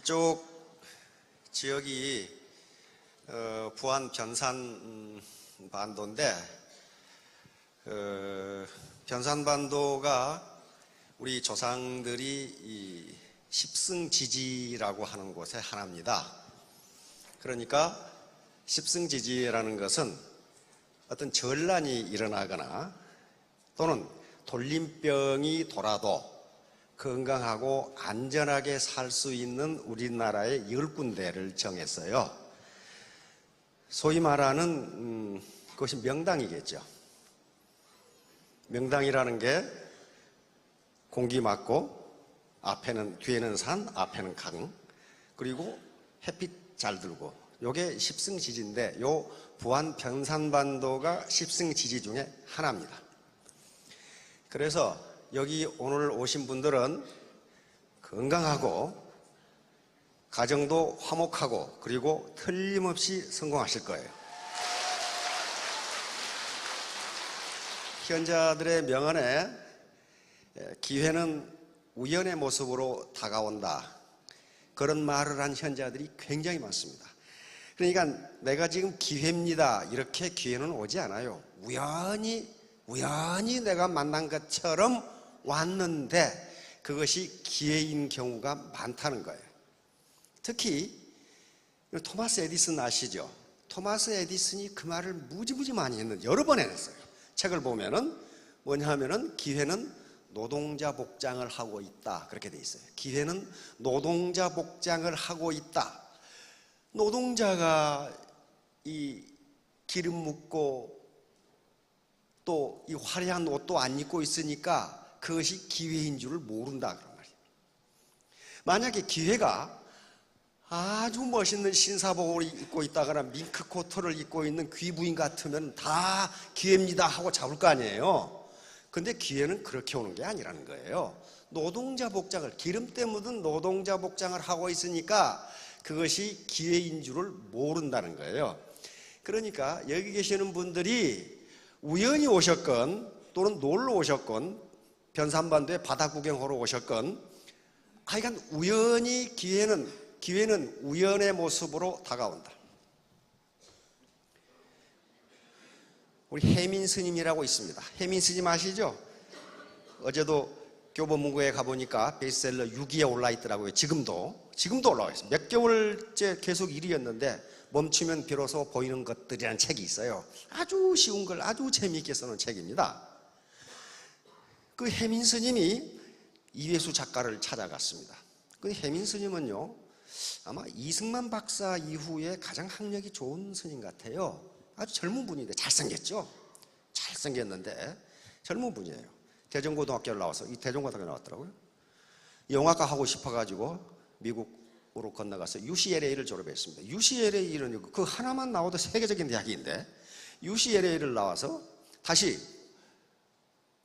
이쪽 지역이 부안 변산 반도인데 변산반도가 우리 조상들이 이 십승지지라고 하는 곳의 하나입니다. 그러니까 십승지지라는 것은 어떤 전란이 일어나거나 또는 돌림병이 돌아도 건강하고 안전하게 살 수 있는 우리나라의 10군데를 정했어요. 소위 말하는 그것이 명당이겠죠. 명당이라는 게 공기 맑고 뒤에는 산, 앞에는 강, 그리고 햇빛 잘 들고, 요게 십승지지인데 요 부안 변산반도가 십승지지 중에 하나입니다. 그래서 여기 오늘 오신 분들은 건강하고 가정도 화목하고 그리고 틀림없이 성공하실 거예요. 현자들의 명언에 기회는 우연의 모습으로 다가온다, 그런 말을 한 현자들이 굉장히 많습니다. 그러니까 내가 지금 기회입니다, 이렇게 기회는 오지 않아요. 우연히 내가 만난 것처럼 왔는데 그것이 기회인 경우가 많다는 거예요. 특히 토마스 에디슨 아시죠? 토마스 에디슨이 그 말을 무지무지 많이 했는데 여러 번 해냈어요. 책을 보면은 뭐냐 하면은 기회는 노동자 복장을 하고 있다, 그렇게 돼 있어요. 기회는 노동자 복장을 하고 있다. 노동자가 이 기름 묻고 또 이 화려한 옷도 안 입고 있으니까 그것이 기회인 줄을 모른다, 그런 말이에요. 만약에 기회가 아주 멋있는 신사복을 입고 있다거나 밍크 코트를 입고 있는 귀부인 같으면 다 기회입니다 하고 잡을 거 아니에요. 근데 기회는 그렇게 오는 게 아니라는 거예요. 노동자 복장을, 기름때 묻은 노동자 복장을 하고 있으니까 그것이 기회인 줄을 모른다는 거예요. 그러니까 여기 계시는 분들이 우연히 오셨건 또는 놀러 오셨건 변산반도에 바다 구경하러 오셨건 하여간 우연히 기회는 우연의 모습으로 다가온다. 우리 혜민 스님이라고 있습니다. 혜민 스님 아시죠? 어제도 교보문고에 가보니까 베스트셀러 6위에 올라 있더라고요. 지금도 올라와 있어요. 몇 개월째 계속 1위였는데 멈추면 비로소 보이는 것들이라는 책이 있어요. 아주 쉬운 걸 아주 재미있게 써놓은 책입니다. 그 혜민 스님이 이회수 작가를 찾아갔습니다. 그 혜민 스님은요, 아마 이승만 박사 이후에 가장 학력이 좋은 스님 같아요. 아주 젊은 분인데 잘생겼죠? 잘생겼는데 젊은 분이에요. 대전고등학교를 나와서, 이 대전고등학교 나왔더라고요. 영화과 하고 싶어가지고 미국으로 건너가서 UCLA를 졸업했습니다. UCLA는 그 하나만 나와도 세계적인 대학인데 UCLA를 나와서 다시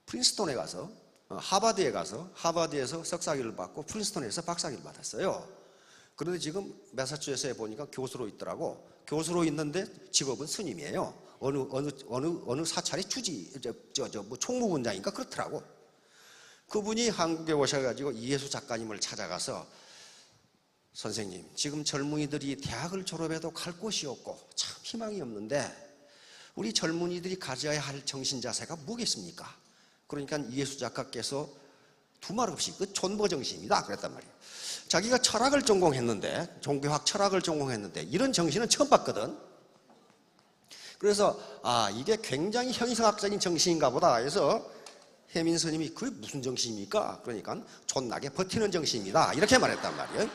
프린스톤에 가서 하버드에 가서 하버드에서 석사학위를 받고 프린스톤에서 박사학위를 받았어요. 그런데 지금 매사추세츠에 보니까 교수로 있더라고. 교수로 있는데 직업은 스님이에요. 어느 사찰의 뭐 총무부장인가 그렇더라고. 그분이 한국에 오셔가지고 이혜수 작가님을 찾아가서 선생님, 지금 젊은이들이 대학을 졸업해도 갈 곳이 없고 참 희망이 없는데 우리 젊은이들이 가져야 할 정신자세가 뭐겠습니까? 그러니까 이혜수 작가께서 두 말 없이 그 존버정신이다 그랬단 말이에요. 자기가 철학을 전공했는데, 종교학 철학을 전공했는데 이런 정신은 처음 봤거든. 그래서 이게 굉장히 형이성학적인 정신인가 보다 해서 혜민 스님이 그게 무슨 정신입니까? 그러니까 존나게 버티는 정신입니다, 이렇게 말했단 말이에요.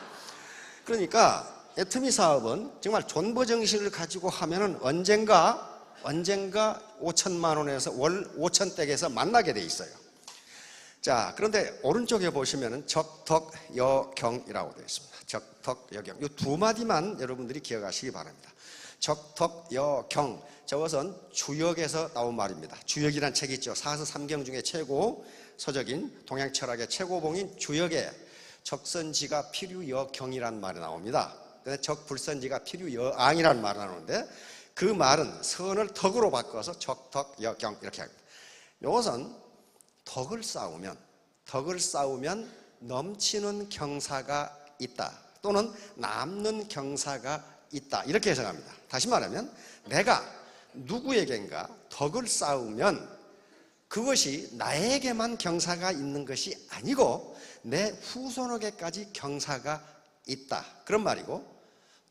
그러니까 애터미 사업은 정말 존버정신을 가지고 하면은 언젠가 5천만 원에서 월 5천댁에서 만나게 돼 있어요. 자, 그런데 오른쪽에 보시면은 적덕여경이라고 되어 있습니다. 적덕여경. 이 두 마디만 여러분들이 기억하시기 바랍니다. 적덕여경. 저것은 주역에서 나온 말입니다. 주역이란 책이 있죠. 사서 삼경 중에 최고 서적인 동양 철학의 최고봉인 주역에 적선지가 필유여경이란 말이 나옵니다. 근데 적불선지가 필유여앙이라는 말이 나오는데 그 말은 선을 덕으로 바꿔서 적덕여경 이렇게 합니다. 이것은 덕을 쌓으면 넘치는 경사가 있다, 또는 남는 경사가 있다. 이렇게 해석합니다. 다시 말하면 내가 누구에겐가 덕을 쌓으면 그것이 나에게만 경사가 있는 것이 아니고 내 후손에게까지 경사가 있다. 그런 말이고,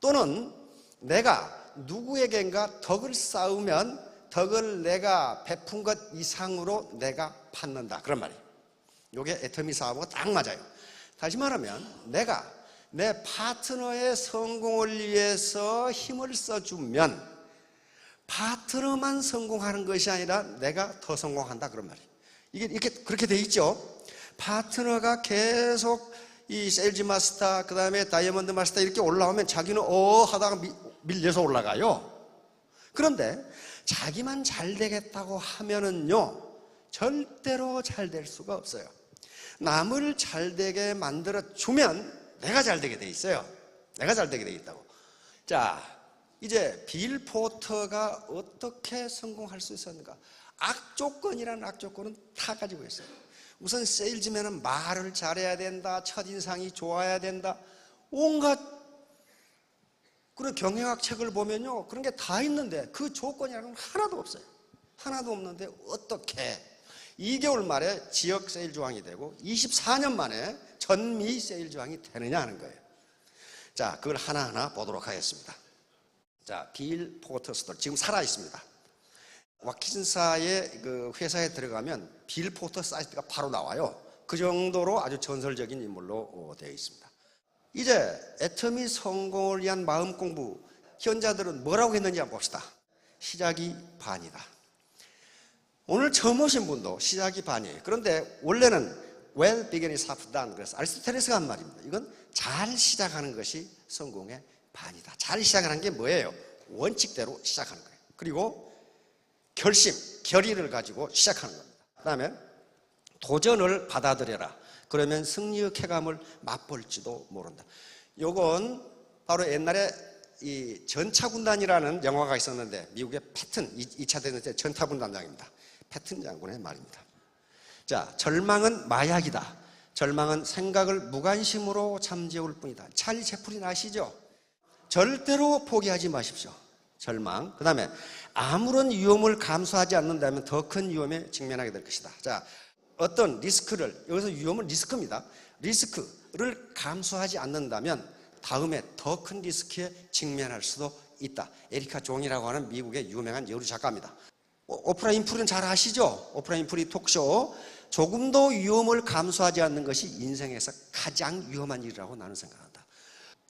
또는 내가 누구에겐가 덕을 쌓으면 덕을 내가 베푼 것 이상으로 내가 받는다. 그런 말이에요. 이게 애터미 사업하고 딱 맞아요. 다시 말하면 내가 내 파트너의 성공을 위해서 힘을 써주면 파트너만 성공하는 것이 아니라 내가 더 성공한다. 그런 말이에요. 이게 이렇게 그렇게 돼 있죠. 파트너가 계속 이 세일즈 마스터, 그 다음에 다이아몬드 마스터 이렇게 올라오면 자기는 하다가 밀려서 올라가요. 그런데 자기만 잘 되겠다고 하면은요, 절대로 잘 될 수가 없어요. 남을 잘 되게 만들어 주면 내가 잘 되게 돼 있어요. 내가 잘 되게 돼 있다고. 자, 이제 빌 포터가 어떻게 성공할 수 있었는가? 악조건이라는 악조건은 다 가지고 있어요. 우선 세일즈맨은 말을 잘해야 된다, 첫인상이 좋아야 된다, 온갖 그런 경영학 책을 보면요, 그런 게 다 있는데 그 조건이라는 건 하나도 없어요. 하나도 없는데 어떻게 2개월 만에 지역 세일즈왕이 되고 24년 만에 전미 세일즈왕이 되느냐 하는 거예요. 자, 그걸 하나하나 보도록 하겠습니다. 자, 빌 포터 스토리 지금 살아 있습니다. 와킨사의 그 회사에 들어가면 빌 포터 사이트가 바로 나와요. 그 정도로 아주 전설적인 인물로 되어 있습니다. 이제 애터미 성공을 위한 마음 공부, 현자들은 뭐라고 했는지 한번 봅시다. 시작이 반이다. 오늘 처음 오신 분도 시작이 반이에요. 그런데 원래는 well beginning is half done. 그래서 아리스토텔레스가 한 말입니다. 이건 잘 시작하는 것이 성공의 반이다. 잘 시작하는 게 뭐예요? 원칙대로 시작하는 거예요. 그리고 결심, 결의를 가지고 시작하는 겁니다. 그 다음에 도전을 받아들여라. 그러면 승리의 쾌감을 맛볼지도 모른다. 요건 바로 옛날에 이 전차군단이라는 영화가 있었는데 미국의 패튼, 2차 대전 때 전차군단장입니다. 패튼 장군의 말입니다. 자, 절망은 마약이다. 절망은 생각을 무관심으로 잠재울 뿐이다. 찰리 채플린 아시죠? 절대로 포기하지 마십시오. 절망. 그 다음에 아무런 위험을 감수하지 않는다면 더 큰 위험에 직면하게 될 것이다. 자, 어떤 리스크를, 여기서 위험은 리스크입니다. 리스크를 감수하지 않는다면 다음에 더 큰 리스크에 직면할 수도 있다. 에리카 종이라고 하는 미국의 유명한 여류 작가입니다. 오프라 인프리는 잘 아시죠? 오프라 인프리 톡쇼. 조금도 위험을 감수하지 않는 것이 인생에서 가장 위험한 일이라고 나는 생각한다.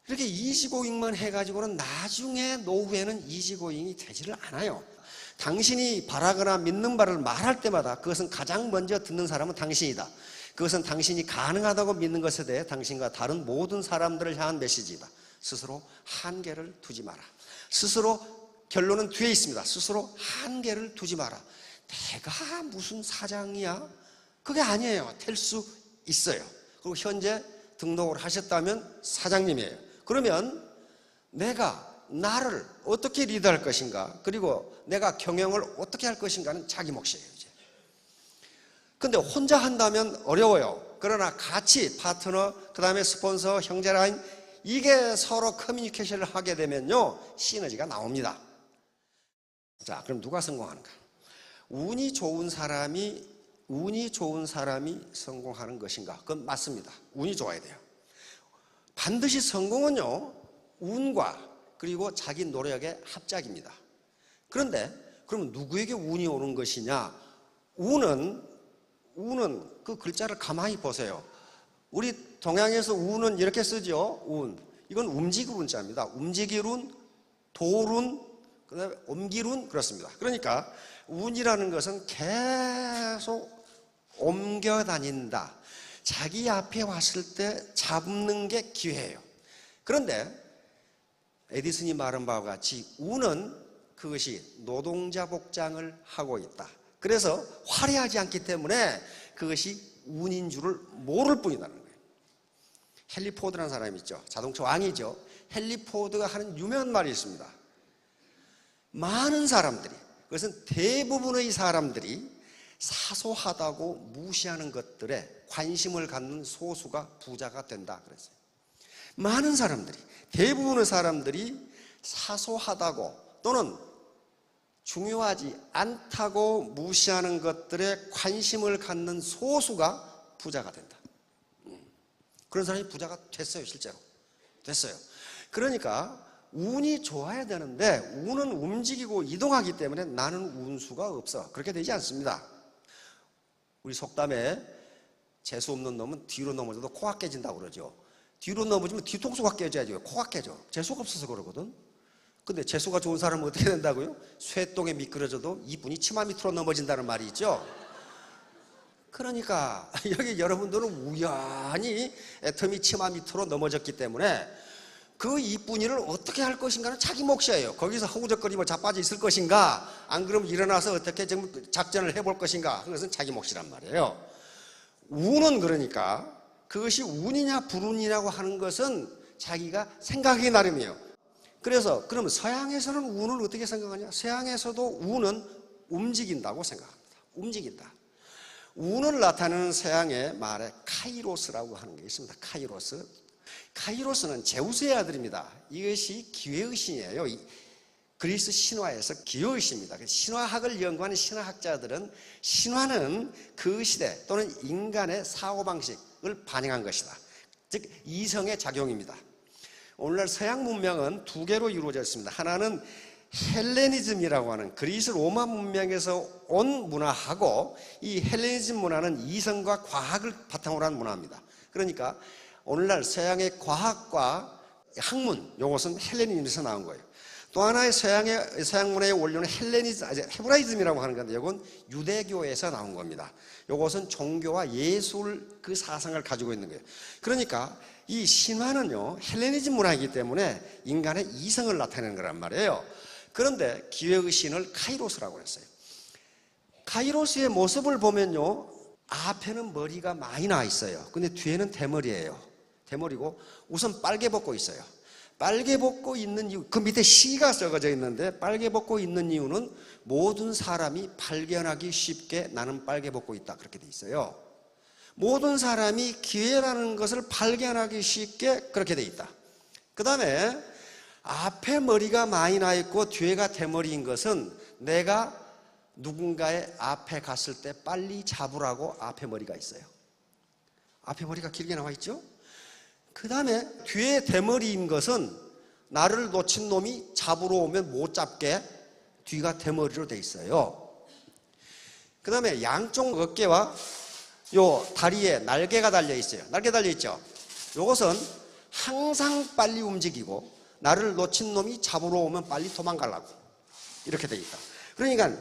이렇게 이지고잉만 해가지고는 나중에 노후에는 이지고잉이 되지를 않아요. 당신이 바라거나 믿는 바를 말할 때마다 그것은 가장 먼저 듣는 사람은 당신이다. 그것은 당신이 가능하다고 믿는 것에 대해 당신과 다른 모든 사람들을 향한 메시지이다. 스스로 한계를 두지 마라. 스스로, 결론은 뒤에 있습니다. 스스로 한계를 두지 마라. 내가 무슨 사장이야? 그게 아니에요. 될 수 있어요. 그리고 현재 등록을 하셨다면 사장님이에요. 그러면 내가 나를 어떻게 리드할 것인가, 그리고 내가 경영을 어떻게 할 것인가는 자기 몫이에요. 이제. 근데 혼자 한다면 어려워요. 그러나 같이 파트너, 그 다음에 스폰서, 형제라인, 이게 서로 커뮤니케이션을 하게 되면요, 시너지가 나옵니다. 자, 그럼 누가 성공하는가? 운이 좋은 사람이 성공하는 것인가? 그건 맞습니다. 운이 좋아야 돼요. 반드시 성공은요, 운과 그리고 자기 노력의 합작입니다. 그런데 그럼 누구에게 운이 오는 것이냐? 운은 그 글자를 가만히 보세요. 우리 동양에서 운은 이렇게 쓰죠. 운. 이건 움직일 운자입니다. 움직일 운, 돌운, 그다음에 옮길 운, 그렇습니다. 그러니까 운이라는 것은 계속 옮겨 다닌다. 자기 앞에 왔을 때 잡는 게 기회예요. 그런데 에디슨이 말한 바와 같이 운은 그것이 노동자 복장을 하고 있다. 그래서 화려하지 않기 때문에 그것이 운인 줄을 모를 뿐이라는 거예요. 헨리 포드라는 사람이 있죠. 자동차 왕이죠. 헨리 포드가 하는 유명한 말이 있습니다. 많은 사람들이, 그것은 대부분의 사람들이 사소하다고 무시하는 것들에 관심을 갖는 소수가 부자가 된다 그랬어요. 많은 사람들이, 대부분의 사람들이 사소하다고 또는 중요하지 않다고 무시하는 것들에 관심을 갖는 소수가 부자가 된다. 그런 사람이 부자가 됐어요. 실제로 됐어요. 그러니까 운이 좋아야 되는데 운은 움직이고 이동하기 때문에 나는 운수가 없어. 그렇게 되지 않습니다. 우리 속담에 재수 없는 놈은 뒤로 넘어져도 코가 깨진다고 그러죠. 뒤로 넘어지면 뒤통수가 깨져야죠. 코가 깨져. 재수가 없어서 그러거든. 근데 재수가 좋은 사람은 어떻게 된다고요? 쇠똥에 미끄러져도 이분이 치마 밑으로 넘어진다는 말이 있죠. 그러니까 여기 여러분들은 우연히 애터미 치마 밑으로 넘어졌기 때문에 그 이쁜이를 어떻게 할 것인가는 자기 몫이에요. 거기서 허우적거리고 자빠져 있을 것인가, 안 그러면 일어나서 어떻게 작전을 해볼 것인가, 그것은 자기 몫이란 말이에요. 운은 그러니까 그것이 운이냐 불운이라고 하는 것은 자기가 생각하기 나름이에요. 그래서 그러면 서양에서는 운을 어떻게 생각하냐? 서양에서도 운은 움직인다고 생각합니다. 움직인다. 운을 나타내는 서양의 말에 카이로스라고 하는 게 있습니다. 카이로스. 카이로스는 제우스의 아들입니다. 이것이 기회의 신이에요. 그리스 신화에서 기회의 신입니다. 신화학을 연구하는 신화학자들은 신화는 그 시대 또는 인간의 사고방식을 반영한 것이다. 즉 이성의 작용입니다. 오늘날 서양 문명은 두 개로 이루어져 있습니다. 하나는 헬레니즘이라고 하는 그리스 로마 문명에서 온 문화하고, 이 헬레니즘 문화는 이성과 과학을 바탕으로 한 문화입니다. 그러니까 오늘날 서양의 과학과 학문, 이것은 헬레니즘에서 나온 거예요. 또 하나의 서양 문화의 원료는 헤브라이즘이라고 하는 건데, 이건 유대교에서 나온 겁니다. 이것은 종교와 예술 그 사상을 가지고 있는 거예요. 그러니까 이 신화는요, 헬레니즘 문화이기 때문에 인간의 이성을 나타내는 거란 말이에요. 그런데 기회의 신을 카이로스라고 했어요. 카이로스의 모습을 보면요, 앞에는 머리가 많이 나 있어요. 근데 뒤에는 대머리예요. 대머리고 우선 빨개 벗고 있어요. 빨개 벗고 있는 이유, 그 밑에 시가 적어져 있는데 빨개 벗고 있는 이유는 모든 사람이 발견하기 쉽게 나는 빨개 벗고 있다, 그렇게 돼 있어요. 모든 사람이 기회라는 것을 발견하기 쉽게 그렇게 돼 있다. 그 다음에 앞에 머리가 많이 나 있고 뒤에가 대머리인 것은 내가 누군가의 앞에 갔을 때 빨리 잡으라고 앞에 머리가 있어요. 앞에 머리가 길게 나와 있죠. 그 다음에 뒤에 대머리인 것은 나를 놓친 놈이 잡으러 오면 못 잡게 뒤가 대머리로 돼 있어요. 그 다음에 양쪽 어깨와 요 다리에 날개가 달려 있어요. 날개 달려 있죠. 요것은 항상 빨리 움직이고 나를 놓친 놈이 잡으러 오면 빨리 도망가려고 이렇게 돼 있다. 그러니까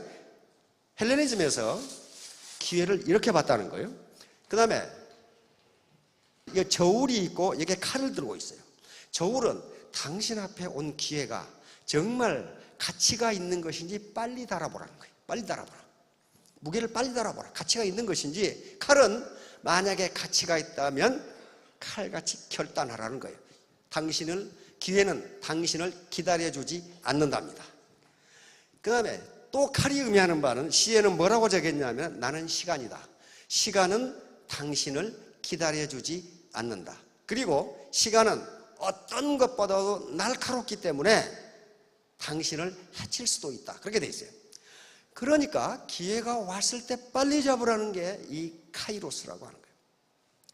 헬레니즘에서 기회를 이렇게 봤다는 거예요. 그 다음에 저울이 있고 여기에 칼을 들고 있어요. 저울은 당신 앞에 온 기회가 정말 가치가 있는 것인지 빨리 달아보라는 거예요. 빨리 달아보라. 무게를 빨리 달아보라. 가치가 있는 것인지. 칼은 만약에 가치가 있다면 칼같이 결단하라는 거예요. 기회는 당신을 기다려주지 않는답니다. 그 다음에 또 칼이 의미하는 바는 시에는 뭐라고 적였냐면 나는 시간이다. 시간은 당신을 기다려주지 않는다. 그리고 시간은 어떤 것보다도 날카롭기 때문에 당신을 해칠 수도 있다. 그렇게 돼 있어요. 그러니까 기회가 왔을 때 빨리 잡으라는 게 이 카이로스라고 하는 거예요.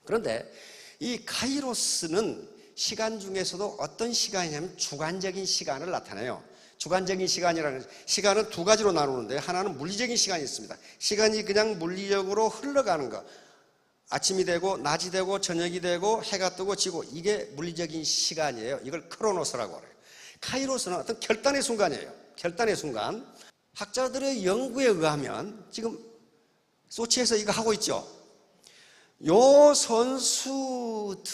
그런데 이 카이로스는 시간 중에서도 어떤 시간이냐면 주관적인 시간을 나타내요. 주관적인 시간이라는, 시간은 두 가지로 나누는데 하나는 물리적인 시간이 있습니다. 시간이 그냥 물리적으로 흘러가는 것. 아침이 되고 낮이 되고 저녁이 되고 해가 뜨고 지고, 이게 물리적인 시간이에요. 이걸 크로노스라고 해요. 카이로스는 어떤 결단의 순간이에요. 결단의 순간. 학자들의 연구에 의하면 지금 소치에서 이거 하고 있죠. 요 선수들의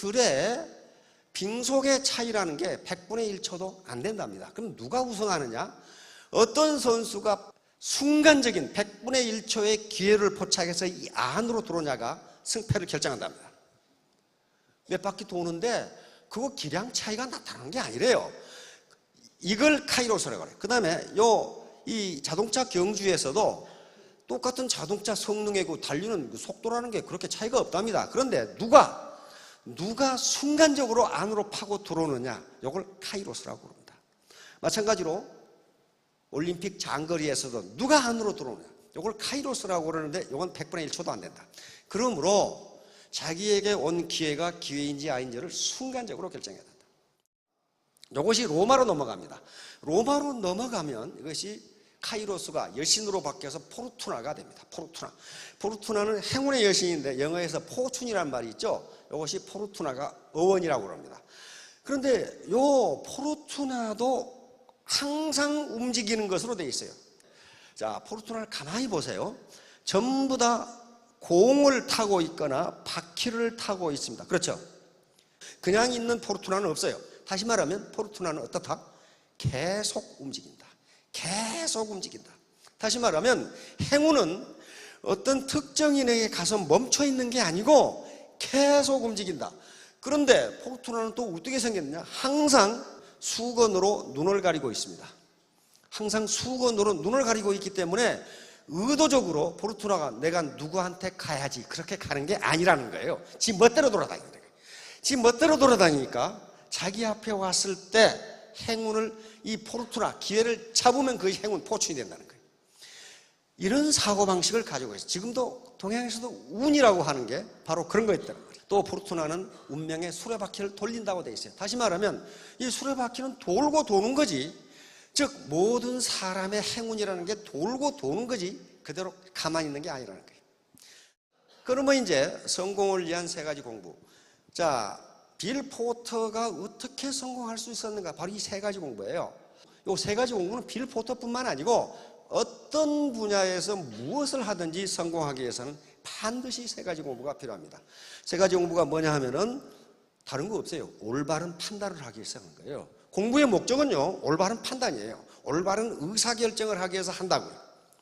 빙속의 차이라는 게 100분의 1초도 안 된답니다. 그럼 누가 우승하느냐? 어떤 선수가 순간적인 100분의 1초의 기회를 포착해서 이 안으로 들어오냐가 승패를 결정한답니다. 몇 바퀴 도는데 그거 기량 차이가 나타나는 게 아니래요. 이걸 카이로스라고 그래요. 그 다음에 이 자동차 경주에서도 똑같은 자동차 성능에 달리는 속도라는 게 그렇게 차이가 없답니다. 그런데 누가 누가 순간적으로 안으로 파고 들어오느냐, 이걸 카이로스라고 부릅니다. 마찬가지로 올림픽 장거리에서도 누가 안으로 들어오느냐, 이걸 카이로스라고 그러는데 이건 100분의 1초도 안 된다. 그러므로 자기에게 온 기회가 기회인지 아닌지를 순간적으로 결정해야 된다. 이것이 로마로 넘어갑니다. 로마로 넘어가면 이것이 카이로스가 여신으로 바뀌어서 포르투나가 됩니다. 포르투나는 행운의 여신인데 영어에서 포춘이라는 말이 있죠. 이것이 포르투나가 어원이라고 그럽니다. 그런데 이 포르투나도 항상 움직이는 것으로 되어 있어요. 자, 포르투나를 가만히 보세요. 전부 다 공을 타고 있거나 바퀴를 타고 있습니다. 그렇죠? 그냥 있는 포르투나는 없어요. 다시 말하면 포르투나는 어떻다? 계속 움직인다. 계속 움직인다. 다시 말하면 행운은 어떤 특정인에게 가서 멈춰 있는 게 아니고 계속 움직인다. 그런데 포르투나는 또 어떻게 생겼느냐? 항상 수건으로 눈을 가리고 있습니다. 항상 수건으로 눈을 가리고 있기 때문에 의도적으로 포르투나가 내가 누구한테 가야지 그렇게 가는 게 아니라는 거예요. 지 멋대로 돌아다니는 거예요. 지 멋대로 돌아다니니까 자기 앞에 왔을 때 행운을, 이 포르투나 기회를 잡으면 그 행운 포춘이 된다는 거예요. 이런 사고방식을 가지고 있어요. 지금도 동양에서도 운이라고 하는 게 바로 그런 거였다는 거예요. 또 포르투나는 운명의 수레바퀴를 돌린다고 돼 있어요. 다시 말하면 이 수레바퀴는 돌고 도는 거지, 즉 모든 사람의 행운이라는 게 돌고 도는 거지 그대로 가만히 있는 게 아니라는 거예요. 그러면 이제 성공을 위한 세 가지 공부. 자, 빌 포터가 어떻게 성공할 수 있었는가? 바로 이 세 가지 공부예요. 이 세 가지 공부는 빌 포터뿐만 아니고 어떤 분야에서 무엇을 하든지 성공하기 위해서는 반드시 세 가지 공부가 필요합니다. 세 가지 공부가 뭐냐 하면은 다른 거 없어요. 올바른 판단을 하기 위해서 하는 거예요. 공부의 목적은요, 올바른 판단이에요. 올바른 의사결정을 하기 위해서 한다고요.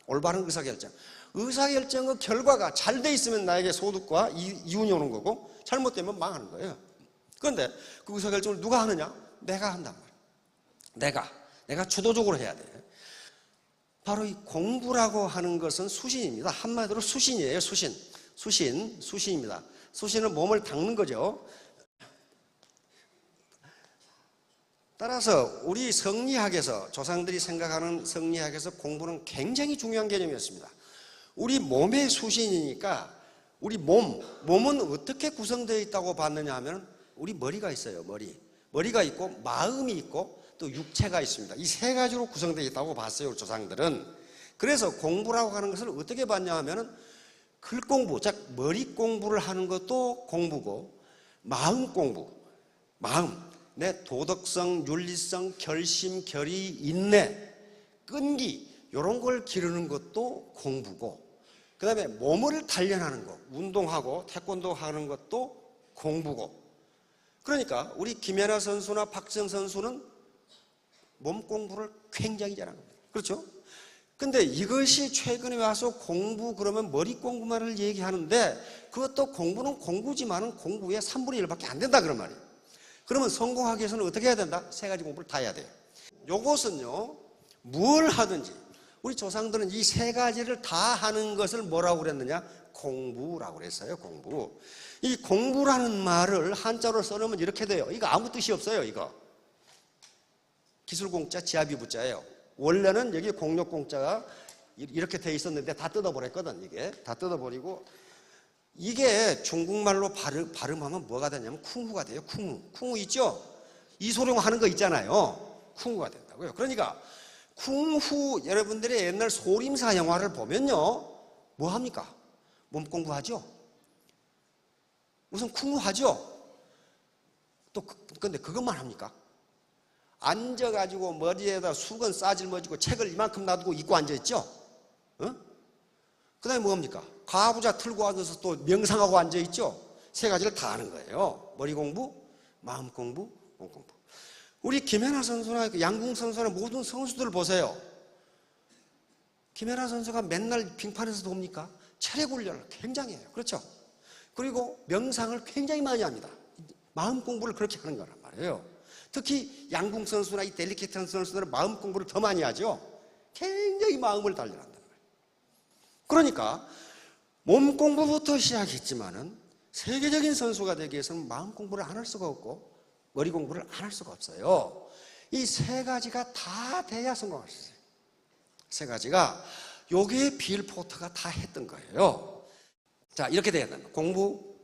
올바른 의사결정. 의사결정의 결과가 잘 돼 있으면 나에게 소득과 이윤이 오는 거고 잘못되면 망하는 거예요. 그런데 그 의사결정을 누가 하느냐? 내가 한단 말이에요. 내가 주도적으로 해야 돼요. 바로 이 공부라고 하는 것은 수신입니다. 한마디로 수신이에요. 수신입니다. 수신은 몸을 닦는 거죠. 따라서 우리 성리학에서, 조상들이 생각하는 성리학에서 공부는 굉장히 중요한 개념이었습니다. 우리 몸의 수신이니까 우리 몸은 어떻게 구성되어 있다고 봤느냐 하면 우리 머리가 있어요. 머리가 있고 마음이 있고 또 육체가 있습니다. 이 세 가지로 구성되어 있다고 봤어요, 우리 조상들은. 그래서 공부라고 하는 것을 어떻게 봤냐 하면은 글 공부, 즉 머리 공부를 하는 것도 공부고, 마음 공부, 내 도덕성, 윤리성, 결심, 결의, 인내, 끈기 이런 걸 기르는 것도 공부고, 그 다음에 몸을 단련하는 거, 운동하고 태권도 하는 것도 공부고. 그러니까 우리 김연아 선수나 박지성 선수는 몸 공부를 굉장히 잘하는 겁니다. 그렇죠? 근데 이것이 최근에 와서 공부 그러면 머리 공부만을 얘기하는데, 그것도 공부는 공부지만은 공부의 3분의 1밖에 안 된다 그런 말이에요. 그러면 성공하기 위해서는 어떻게 해야 된다? 세 가지 공부를 다 해야 돼요. 요것은요, 뭘 하든지 우리 조상들은 이 세 가지를 다 하는 것을 뭐라고 그랬느냐? 공부라고 그랬어요. 공부. 이 공부라는 말을 한자로 써놓으면 이렇게 돼요. 이거 아무 뜻이 없어요. 이거 기술공자 지하비부자예요. 원래는 여기 공력공자가 이렇게 돼 있었는데 다 뜯어버렸거든. 이게 다 뜯어버리고, 이게 중국말로 발음하면 뭐가 되냐면 쿵후가 돼요. 쿵후 있죠? 이소룡 하는 거 있잖아요. 쿵후가 된다고요. 그러니까 쿵후, 여러분들의 옛날 소림사 영화를 보면요, 뭐 합니까? 몸 공부하죠? 우선 쿵후 하죠? 근데 그것만 합니까? 앉아가지고 머리에다 수건 싸질머지고 책을 이만큼 놔두고 입고 앉아있죠? 그 다음에 뭐합니까? 가부좌 틀고 앉아서 또 명상하고 앉아있죠? 세 가지를 다 하는 거예요. 머리 공부, 마음 공부, 몸 공부. 우리 김연아 선수나 양궁 선수나 모든 선수들 보세요. 김연아 선수가 맨날 빙판에서 돕니까? 체력 훈련을 굉장히 해요. 그렇죠? 그리고 명상을 굉장히 많이 합니다. 마음 공부를 그렇게 하는 거란 말이에요. 특히 양궁 선수나 이 델리케이트한 선수들은 마음 공부를 더 많이 하죠. 굉장히 마음을 단련한다는 거예요. 그러니까 몸 공부부터 시작했지만은 세계적인 선수가 되기 위해서는 마음 공부를 안 할 수가 없고 머리 공부를 안 할 수가 없어요. 이 세 가지가 다 돼야 성공할 수 있어요. 세 가지가 요게 빌 포터가 다 했던 거예요. 자, 이렇게 돼야 된다. 공부,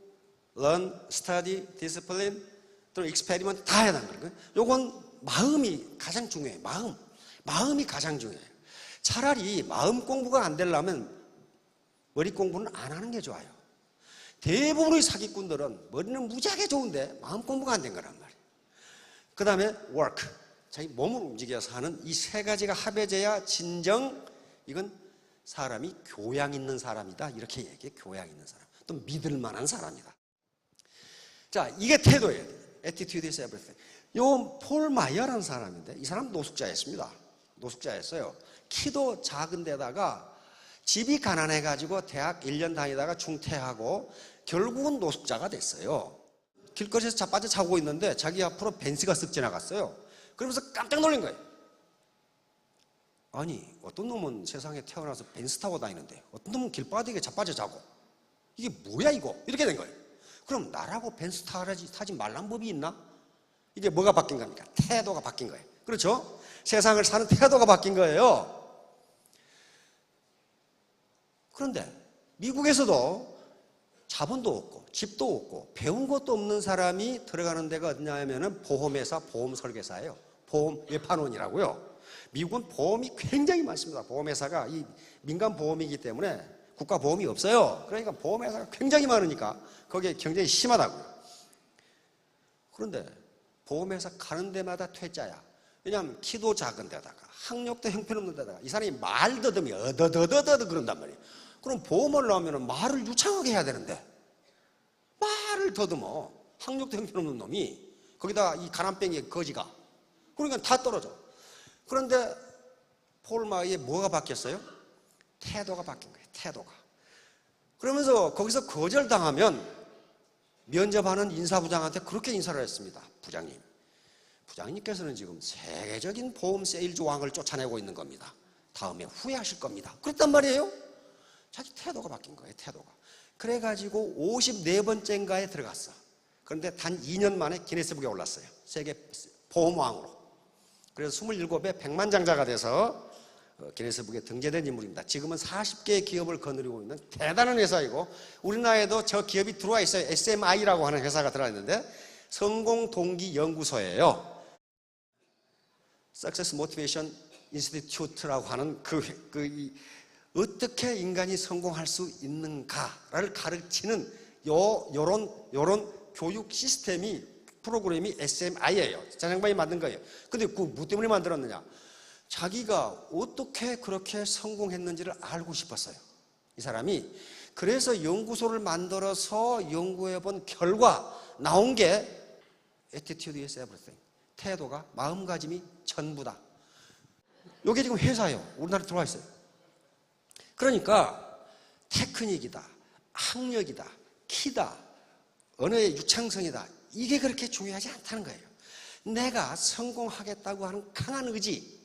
learn, study, discipline, 또 experiment 다 해야 된다는 거예요. 요건 마음이 가장 중요해요. 마음이 가장 중요해요. 차라리 마음 공부가 안 되려면 머리 공부는 안 하는 게 좋아요. 대부분의 사기꾼들은 머리는 무지하게 좋은데 마음 공부가 안 된 거란 말이에요. 그 다음에 work, 자기 몸을 움직여서 하는 이 세 가지가 합해져야 진정 이건 사람이 교양 있는 사람이다 이렇게 얘기해. 교양 있는 사람, 또 믿을 만한 사람이다. 자, 이게 태도예요. Attitude is everything. 요 폴 마이어라는 사람인데 이 사람 노숙자였습니다. 노숙자였어요. 키도 작은 데다가 집이 가난해가지고 대학 1년 다니다가 중퇴하고 결국은 노숙자가 됐어요. 길거리에서 자빠져 자고 있는데 자기 앞으로 벤츠가 쓱 지나갔어요. 그러면서 깜짝 놀란 거예요. 아니, 어떤 놈은 세상에 태어나서 벤츠 타고 다니는데 어떤 놈은 길바닥에 자빠져 자고 이게 뭐야 이거? 이렇게 된 거예요. 그럼 나라고 벤츠 타지 말란 법이 있나? 이제 뭐가 바뀐 겁니까? 태도가 바뀐 거예요. 그렇죠? 세상을 사는 태도가 바뀐 거예요. 그런데 미국에서도 자본도 없고 집도 없고 배운 것도 없는 사람이 들어가는 데가 어디냐 하면은 보험회사, 보험 설계사예요. 보험 외판원이라고요. 미국은 보험이 굉장히 많습니다. 보험회사가 이 민간 보험이기 때문에 국가 보험이 없어요. 그러니까 보험회사가 굉장히 많으니까 거기에 경쟁이 심하다고요. 그런데 보험회사 가는 데마다 퇴짜야. 왜냐하면 키도 작은 데다가 학력도 형편없는 데다가 이 사람이 말 더듬이 어더더더더 그런단 말이에요. 그럼 보험을 넣으면 말을 유창하게 해야 되는데 말을 더듬어. 학력도 형편없는 놈이 거기다 이 가난뱅이의 거지가 그러니까 다 떨어져. 그런데 폴 마이어의 뭐가 바뀌었어요? 태도가 바뀐 거예요. 태도가. 그러면서 거기서 거절당하면 면접하는 인사부장한테 그렇게 인사를 했습니다. 부장님께서는 지금 세계적인 보험 세일즈 왕을 쫓아내고 있는 겁니다. 다음에 후회하실 겁니다. 그랬단 말이에요. 자기 태도가 바뀐 거예요. 태도가. 그래가지고 54번째인가에 들어갔어. 그런데 단 2년 만에 기네스북에 올랐어요. 세계 보험왕으로. 그래서 27에 백만장자가 돼서 기네스북에 등재된 인물입니다. 지금은 40개의 기업을 거느리고 있는 대단한 회사이고 우리나라에도 저 기업이 들어와 있어요. SMI라고 하는 회사가 들어와 있는데 성공동기연구소예요. Success Motivation Institute라고 하는 어떻게 인간이 성공할 수 있는가를 가르치는 요런 교육 시스템이 프로그램이 SMI예요. 자장반이 만든 거예요. 근데 그 뭐 때문에 만들었느냐? 자기가 어떻게 그렇게 성공했는지를 알고 싶었어요. 이 사람이. 그래서 연구소를 만들어서 연구해 본 결과 나온 게 Attitude is everything. 태도가 마음가짐이 전부다. 이게 지금 회사예요. 우리나라에 들어와 있어요. 그러니까 테크닉이다, 학력이다, 키다, 언어의 유창성이다. 이게 그렇게 중요하지 않다는 거예요. 내가 성공하겠다고 하는 강한 의지,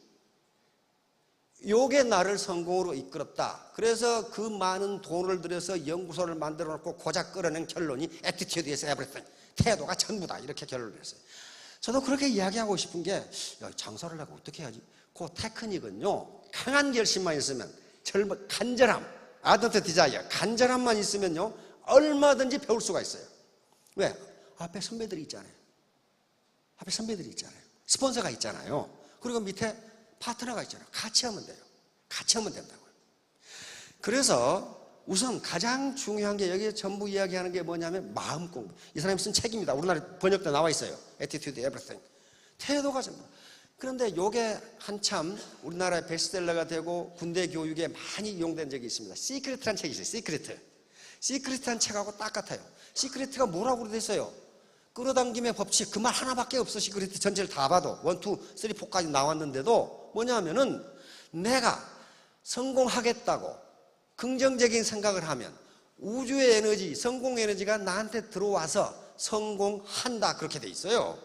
요게 나를 성공으로 이끌었다. 그래서 그 많은 돈을 들여서 연구소를 만들어 놓고 고작 끌어낸 결론이 Attitude is everything. 태도가 전부다. 이렇게 결론을 냈어요. 저도 그렇게 이야기하고 싶은 게 장사를 하고 어떻게 해야지? 그 테크닉은요, 강한 결심만 있으면 간절함, 아던트 디자이어, 간절함만 있으면요 얼마든지 배울 수가 있어요. 왜? 앞에 선배들이 있잖아요. 앞에 선배들이 있잖아요. 스폰서가 있잖아요. 그리고 밑에 파트너가 있잖아요. 같이 하면 돼요. 같이 하면 된다고요. 그래서 우선 가장 중요한 게 여기에 전부 이야기하는 게 뭐냐면 마음 공부. 이 사람이 쓴 책입니다. 우리나라 번역도 나와 있어요. Attitude Everything. 태도가 전부. 그런데 이게 한참 우리나라의 베스트셀러가 되고 군대 교육에 많이 이용된 적이 있습니다. 시크릿이라는 책이 있어요. 시크릿. 시크릿한 책하고 딱 같아요. 시크릿가 뭐라고 돼 있어요? 끌어당김의 법칙. 그 말 하나밖에 없어. 시크릿 전체를 다 봐도 1, 2, 3, 4까지 나왔는데도 뭐냐면은 내가 성공하겠다고 긍정적인 생각을 하면 우주의 에너지, 성공 에너지가 나한테 들어와서 성공한다. 그렇게 돼 있어요.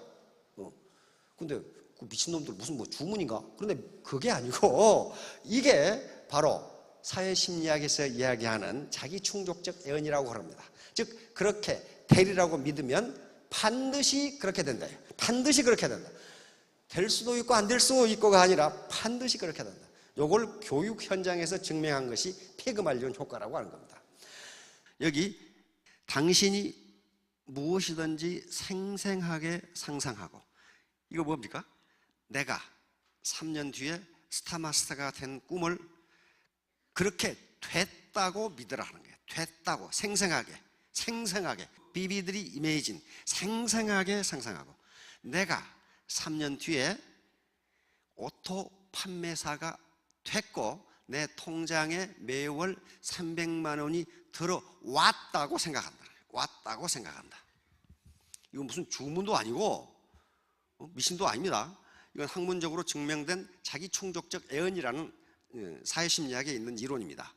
근데 그 미친놈들 무슨 뭐 주문인가? 그런데 그게 아니고 이게 바로 사회심리학에서 이야기하는 자기충족적 애언이라고 합니다. 즉 그렇게 되리라고 믿으면 반드시 그렇게 된다. 반드시 그렇게 된다. 될 수도 있고 안 될 수도 있고가 아니라 반드시 그렇게 된다. 이걸 교육 현장에서 증명한 것이 피그말리온 효과라고 하는 겁니다. 여기 당신이 무엇이든지 생생하게 상상하고, 이거 뭡니까? 내가 3년 뒤에 스타마스터가 된 꿈을 그렇게 됐다고 믿으라 하는 거예요. 됐다고, 생생하게 비비드리 이메이진, 생생하게 상상하고, 내가 3년 뒤에 오토 판매사가 됐고 내 통장에 매월 300만 원이 들어왔다고 생각한다. 왔다고 생각한다. 이건 무슨 주문도 아니고 미신도 아닙니다. 이건 학문적으로 증명된 자기충족적 애언이라는 사회심리학에 있는 이론입니다.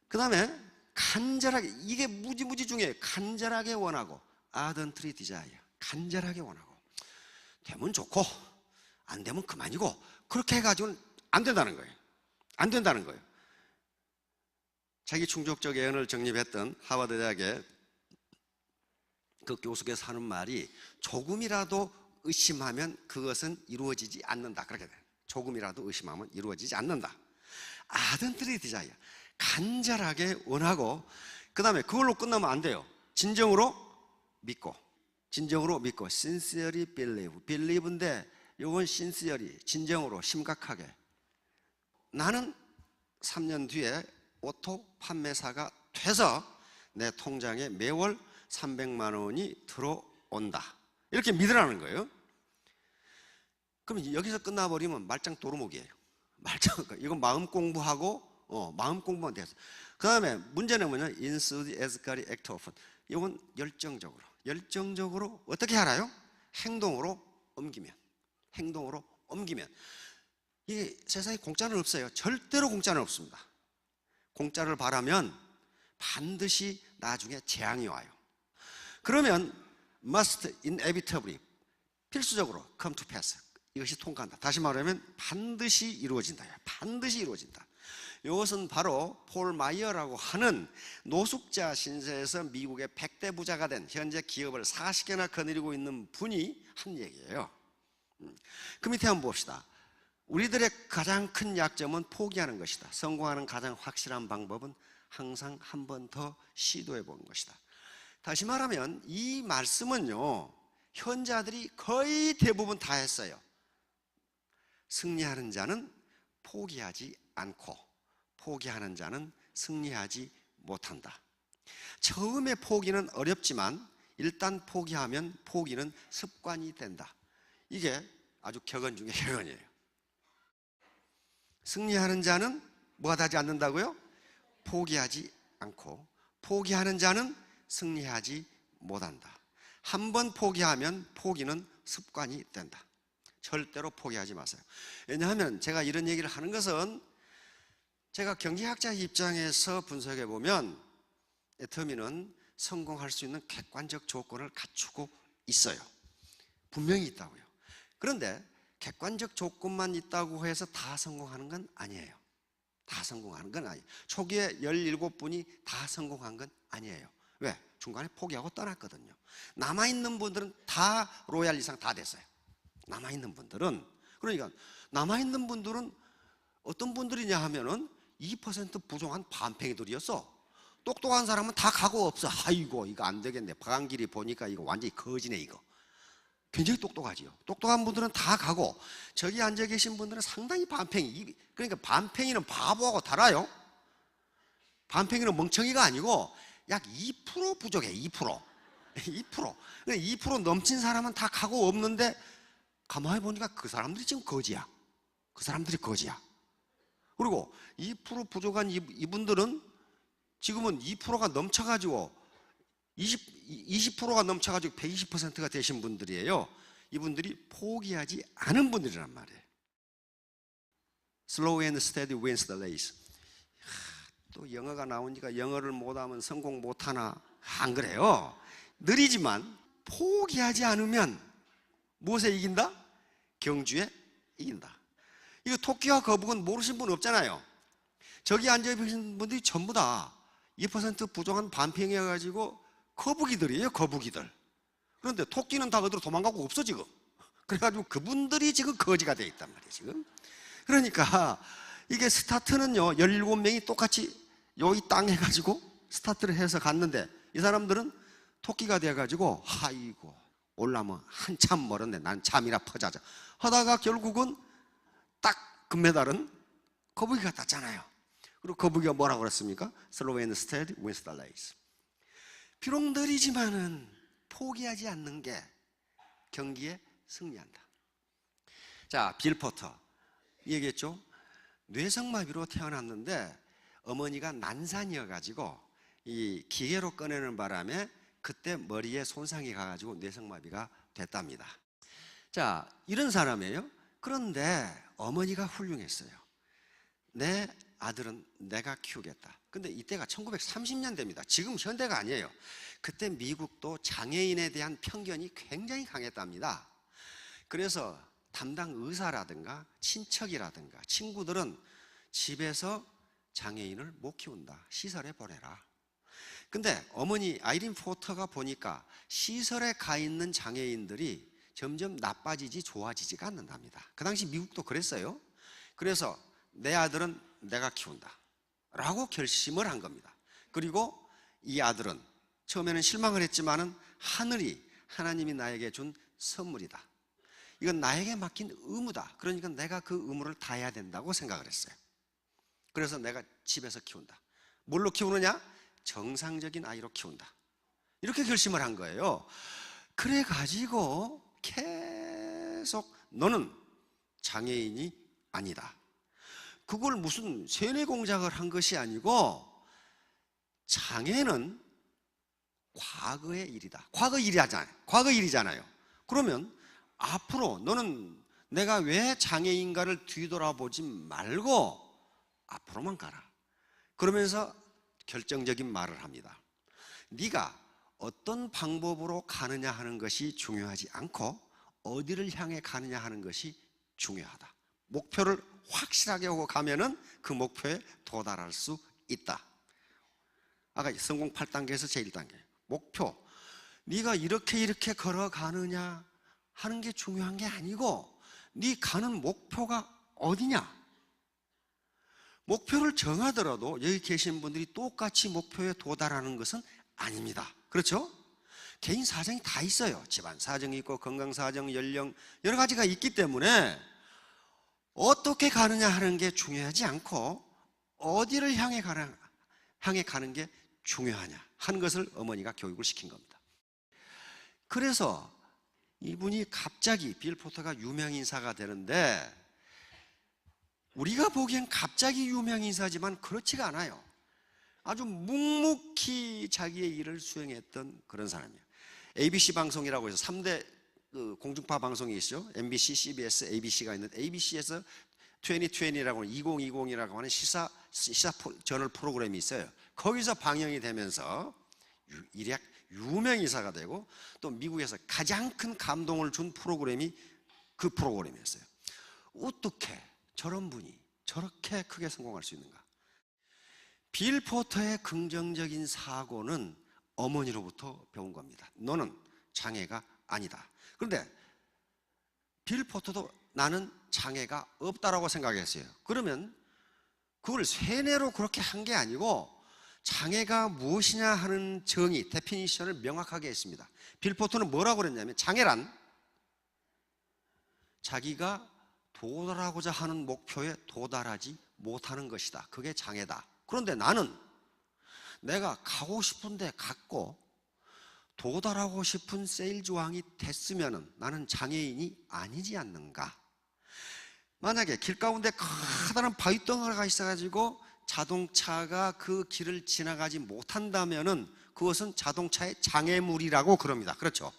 그 다음에 간절하게, 이게 무지무지 중요해요. 간절하게 원하고, ardently desire, 간절하게 원하고, 되면 좋고 안 되면 그만이고, 그렇게 해가지고는 안 된다는 거예요. 안 된다는 거예요. 자기충족적 애언을 정립했던 하버드 대학의 그 교수께서 하는 말이, 조금이라도 의심하면 그것은 이루어지지 않는다. 그렇게 돼요. 조금이라도 의심하면 이루어지지 않는다. ardently desire, 간절하게 원하고, 그 다음에 그걸로 끝나면 안 돼요. 진정으로 믿고, sincerely believe인데 이건 sincerely, 진정으로, 심각하게, 나는 3년 뒤에 오토 판매사가 돼서 내 통장에 매월 300만 원이 들어온다. 이렇게 믿으라는 거예요. 그럼 여기서 끝나버리면 말짱 도루묵이에요. 이건 마음 공부하고, 마음 공부만 돼서. 그 다음에 문제는 뭐냐? enthusiastically act often. 이건 열정적으로 어떻게 알아요? 행동으로 옮기면. 이게 세상에 공짜는 없어요. 절대로 공짜는 없습니다. 공짜를 바라면 반드시 나중에 재앙이 와요. 그러면 must inevitably, 필수적으로 come to pass, 이것이 통과한다. 다시 말하면 반드시 이루어진다. 반드시 이루어진다. 이것은 바로 폴 마이어라고 하는 노숙자 신세에서 미국의 100대 부자가 된, 현재 기업을 40개나 거느리고 있는 분이 한 얘기예요. 그 밑에 한번 봅시다. 우리들의 가장 큰 약점은 포기하는 것이다. 성공하는 가장 확실한 방법은 항상 한 번 더 시도해 보는 것이다. 다시 말하면 이 말씀은요, 현자들이 거의 대부분 다 했어요. 승리하는 자는 포기하지 않고, 포기하는 자는 승리하지 못한다. 처음에 포기는 어렵지만 일단 포기하면 포기는 습관이 된다. 이게 아주 격언 중에 격언이에요. 승리하는 자는 뭐가 하지 않는다고요? 포기하지 않고, 포기하는 자는 승리하지 못한다. 한 번 포기하면 포기는 습관이 된다. 절대로 포기하지 마세요. 왜냐하면 제가 이런 얘기를 하는 것은, 제가 경제학자의 입장에서 분석해 보면 애터미는 성공할 수 있는 객관적 조건을 갖추고 있어요. 분명히 있다고요. 그런데 객관적 조건만 있다고 해서 다 성공하는 건 아니에요. 다 성공하는 건 아니에요. 초기에 17분이 다 성공한 건 아니에요. 왜? 중간에 포기하고 떠났거든요. 남아있는 분들은 다 로얄 이상 다 됐어요. 남아있는 분들은. 그러니까 남아있는 분들은 어떤 분들이냐 하면은 2% 부족한 반팽이들이었어. 똑똑한 사람은 다 각오 없어. 아이고 이거 안 되겠네. 박한길이 보니까 이거 완전히 거지네 이거. 굉장히 똑똑하지요. 똑똑한 분들은 다 가고, 저기 앉아 계신 분들은 상당히 반팽이. 그러니까 반팽이는 바보하고 달아요. 반팽이는 멍청이가 아니고 약 2% 부족해. 2%. 2% 넘친 사람은 다 각오 없는데, 가만히 보니까 그 사람들이 지금 거지야. 그 사람들이 거지야. 그리고 2% 부족한 이분들은 지금은 2%가 넘쳐가지고 20%가 넘쳐가지고 120%가 되신 분들이에요. 이분들이 포기하지 않은 분들이란 말이에요. Slow and steady wins the race. 또 영어가 나오니까 영어를 못하면 성공 못하나? 안 그래요. 느리지만 포기하지 않으면 무엇에 이긴다? 경주에 이긴다. 이거 토끼와 거북은 모르신 분 없잖아요. 저기 앉아계신 분들이 전부 다 2% 부정한 반평이어가지고 거북이들이에요, 거북이들. 그런데 토끼는 다 어디로 도망가고 없어 지금. 그래가지고 그분들이 지금 거지가 돼 있단 말이에요 지금. 그러니까 이게 스타트는요 17명이 똑같이 여기 땅 해가지고 스타트를 해서 갔는데 이 사람들은 토끼가 돼가지고 아이고 올라면 한참 멀었네, 난 잠이나 퍼자자 하다가 결국은 딱 금메달은 거북이가 땄잖아요. 그리고 거북이가 뭐라고 그랬습니까? Slow and steady wins the race. 비록 느리지만은 포기하지 않는 게 경기에 승리한다. 자, 빌 포터 얘기했죠. 뇌성마비로 태어났는데 어머니가 난산이어가지고 이 기계로 꺼내는 바람에 그때 머리에 손상이 가가지고 뇌성마비가 됐답니다. 자, 이런 사람이에요. 그런데 어머니가 훌륭했어요. 내 아들은 내가 키우겠다. 근데 이때가 1930년대입니다. 지금 현대가 아니에요. 그때 미국도 장애인에 대한 편견이 굉장히 강했답니다. 그래서 담당 의사라든가 친척이라든가 친구들은 집에서 장애인을 못 키운다, 시설에 보내라. 근데 어머니 아이린 포터가 보니까 시설에 가 있는 장애인들이 점점 나빠지지 좋아지지가 않는답니다. 그 당시 미국도 그랬어요. 그래서 내 아들은 내가 키운다 라고 결심을 한 겁니다. 그리고 이 아들은 처음에는 실망을 했지만은 하나님이 나에게 준 선물이다, 이건 나에게 맡긴 의무다, 그러니까 내가 그 의무를 다해야 된다고 생각을 했어요. 그래서 내가 집에서 키운다. 뭘로 키우느냐? 정상적인 아이로 키운다, 이렇게 결심을 한 거예요. 그래가지고 계속 너는 장애인이 아니다, 그걸 무슨 세뇌 공작을 한 것이 아니고 장애는 과거의 일이다. 과거 일이잖아요. 그러면 앞으로 너는 내가 왜 장애인가를 뒤돌아보지 말고 앞으로만 가라. 그러면서 결정적인 말을 합니다. 네가 어떤 방법으로 가느냐 하는 것이 중요하지 않고 어디를 향해 가느냐 하는 것이 중요하다. 목표를 확실하게 하고 가면은 그 목표에 도달할 수 있다. 아까 성공 8단계에서 제1단계 목표, 네가 이렇게 걸어가느냐 하는 게 중요한 게 아니고 네 가는 목표가 어디냐. 목표를 정하더라도 여기 계신 분들이 똑같이 목표에 도달하는 것은 아닙니다. 그렇죠? 개인 사정이 다 있어요. 집안 사정이 있고 건강 사정, 연령 여러 가지가 있기 때문에 어떻게 가느냐 하는 게 중요하지 않고 어디를 향해 가는 게 중요하냐 하는 것을 어머니가 교육을 시킨 겁니다. 그래서 이분이 갑자기 빌 포터가 유명 인사가 되는데 우리가 보기엔 갑자기 유명 인사지만 그렇지가 않아요. 아주 묵묵히 자기의 일을 수행했던 그런 사람이에요. ABC 방송이라고 해서 3대 공중파 방송이 있죠. MBC, CBS, ABC가 있는데 ABC에서 2020이라고 하는 2020이라고 하는 시사 저널 프로그램이 있어요. 거기서 방영이 되면서 일약 유명인사가 되고 또 미국에서 가장 큰 감동을 준 프로그램이 그 프로그램이었어요. 어떻게 저런 분이 저렇게 크게 성공할 수 있는가? 빌 포터의 긍정적인 사고는 어머니로부터 배운 겁니다. 너는 장애가 아니다. 그런데 빌 포터도 나는 장애가 없다라고 생각했어요. 그러면 그걸 세뇌로 그렇게 한 게 아니고 장애가 무엇이냐 하는 정의, 데피니션을 명확하게 했습니다. 빌 포터는 뭐라고 그랬냐면 장애란 자기가 도달하고자 하는 목표에 도달하지 못하는 것이다. 그게 장애다. 그런데 나는 내가 가고 싶은데 갔고 도달하고 싶은 세일즈왕이 됐으면 나는 장애인이 아니지 않는가. 만약에 길 가운데 커다란 바위덩어리가 있어가지고 자동차가 그 길을 지나가지 못한다면은 그것은 자동차의 장애물이라고 그럽니다. 그렇죠?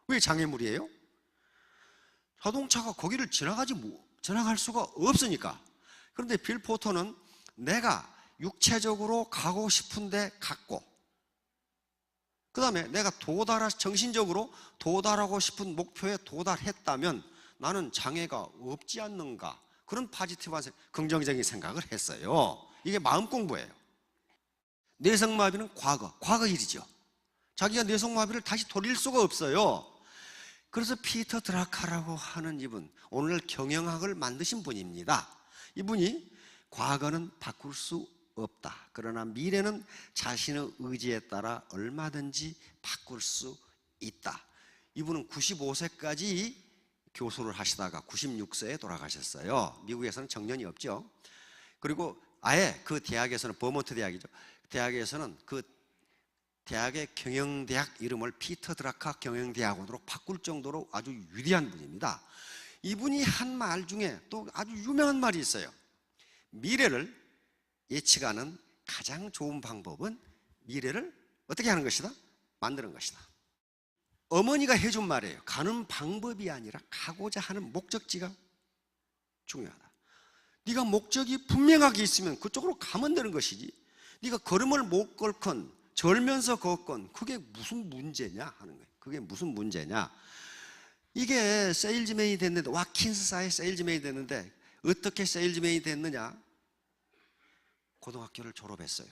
왜 장애물이에요? 자동차가 거기를 지나갈 수가 없으니까. 그런데 빌 포터는 내가 육체적으로 가고 싶은데 갔고 그 다음에 내가 정신적으로 도달하고 싶은 목표에 도달했다면 나는 장애가 없지 않는가, 그런 포지티브한 긍정적인 생각을 했어요. 이게 마음 공부예요. 뇌성마비는 과거 일이죠. 자기가 뇌성마비를 다시 돌릴 수가 없어요. 그래서 피터 드라카라고 하는 이분, 오늘 경영학을 만드신 분입니다. 이분이 과거는 바꿀 수 없다. 그러나 미래는 자신의 의지에 따라 얼마든지 바꿀 수 있다. 이분은 95세까지 교수를 하시다가 96세에 돌아가셨어요. 미국에서는 정년이 없죠. 그리고 아예 그 대학에서는, 버몬트 대학이죠. 대학에서는 그 대학의 경영대학 이름을 피터 드라카 경영대학원으로 바꿀 정도로 아주 위대한 분입니다. 이분이 한 말 중에 또 아주 유명한 말이 있어요. 미래를 예측하는 가장 좋은 방법은 미래를 어떻게 하는 것이다? 만드는 것이다. 어머니가 해준 말이에요. 가는 방법이 아니라 가고자 하는 목적지가 중요하다. 네가 목적이 분명하게 있으면 그쪽으로 가면 되는 것이지, 네가 걸음을 못 걸건 절면서 걷건 그게 무슨 문제냐 하는 거예요. 그게 무슨 문제냐. 이게 세일즈맨이 됐는데, 와킨스사의 세일즈맨이 됐는데 어떻게 세일즈맨이 됐느냐? 고등학교를 졸업했어요.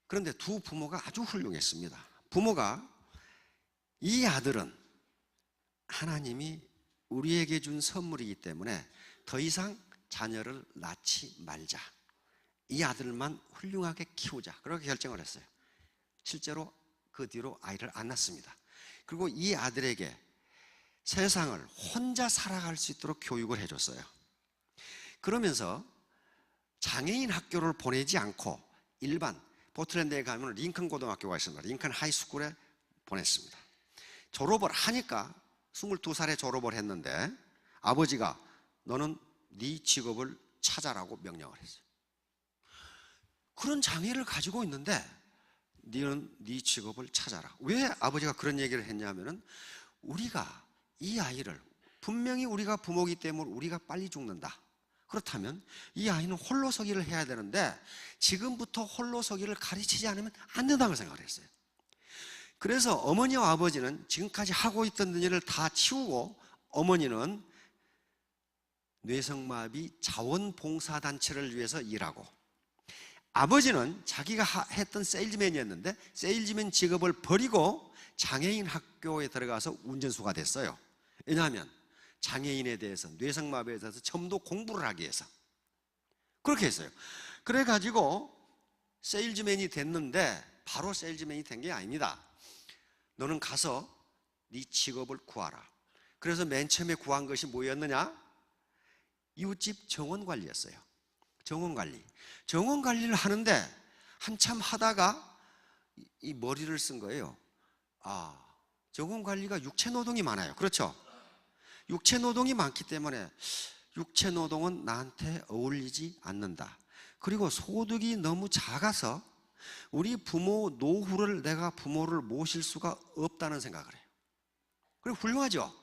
그런데 두 부모가 아주 훌륭했습니다. 부모가 이 아들은 하나님이 우리에게 준 선물이기 때문에 더 이상 자녀를 낳지 말자. 이 아들만 훌륭하게 키우자. 그렇게 결정을 했어요. 실제로 그 뒤로 아이를 안 낳습니다. 그리고 이 아들에게 세상을 혼자 살아갈 수 있도록 교육을 해줬어요. 그러면서 장애인 학교를 보내지 않고 일반 포틀랜드에 가면 링컨 고등학교가 있습니다. 링컨 하이스쿨에 보냈습니다. 졸업을 하니까 22살에 졸업을 했는데 아버지가 너는 네 직업을 찾아라고 명령을 했어요. 그런 장애를 가지고 있는데 너는 네 직업을 찾아라. 왜 아버지가 그런 얘기를 했냐면은 우리가 이 아이를, 분명히 우리가 부모이기 때문에 우리가 빨리 죽는다. 그렇다면 이 아이는 홀로서기를 해야 되는데 지금부터 홀로서기를 가르치지 않으면 안 된다고 생각을 했어요. 그래서 어머니와 아버지는 지금까지 하고 있던 일을 다 치우고, 어머니는 뇌성마비 자원봉사단체를 위해서 일하고, 아버지는 자기가 했던 세일즈맨이었는데 세일즈맨 직업을 버리고 장애인 학교에 들어가서 운전수가 됐어요. 왜냐하면 장애인에 대해서, 뇌성마비에 대해서 좀 더 공부를 하기 위해서 그렇게 했어요. 그래가지고 세일즈맨이 됐는데 바로 세일즈맨이 된 게 아닙니다. 너는 가서 네 직업을 구하라. 그래서 맨 처음에 구한 것이 뭐였느냐? 이웃집 정원관리였어요. 정원관리를 하는데 한참 하다가 이 머리를 쓴 거예요. 정원관리가 육체노동이 많아요. 그렇죠? 육체노동이 많기 때문에 육체노동은 나한테 어울리지 않는다. 그리고 소득이 너무 작아서 우리 부모 노후를 내가 부모를 모실 수가 없다는 생각을 해요. 그리고 훌륭하죠?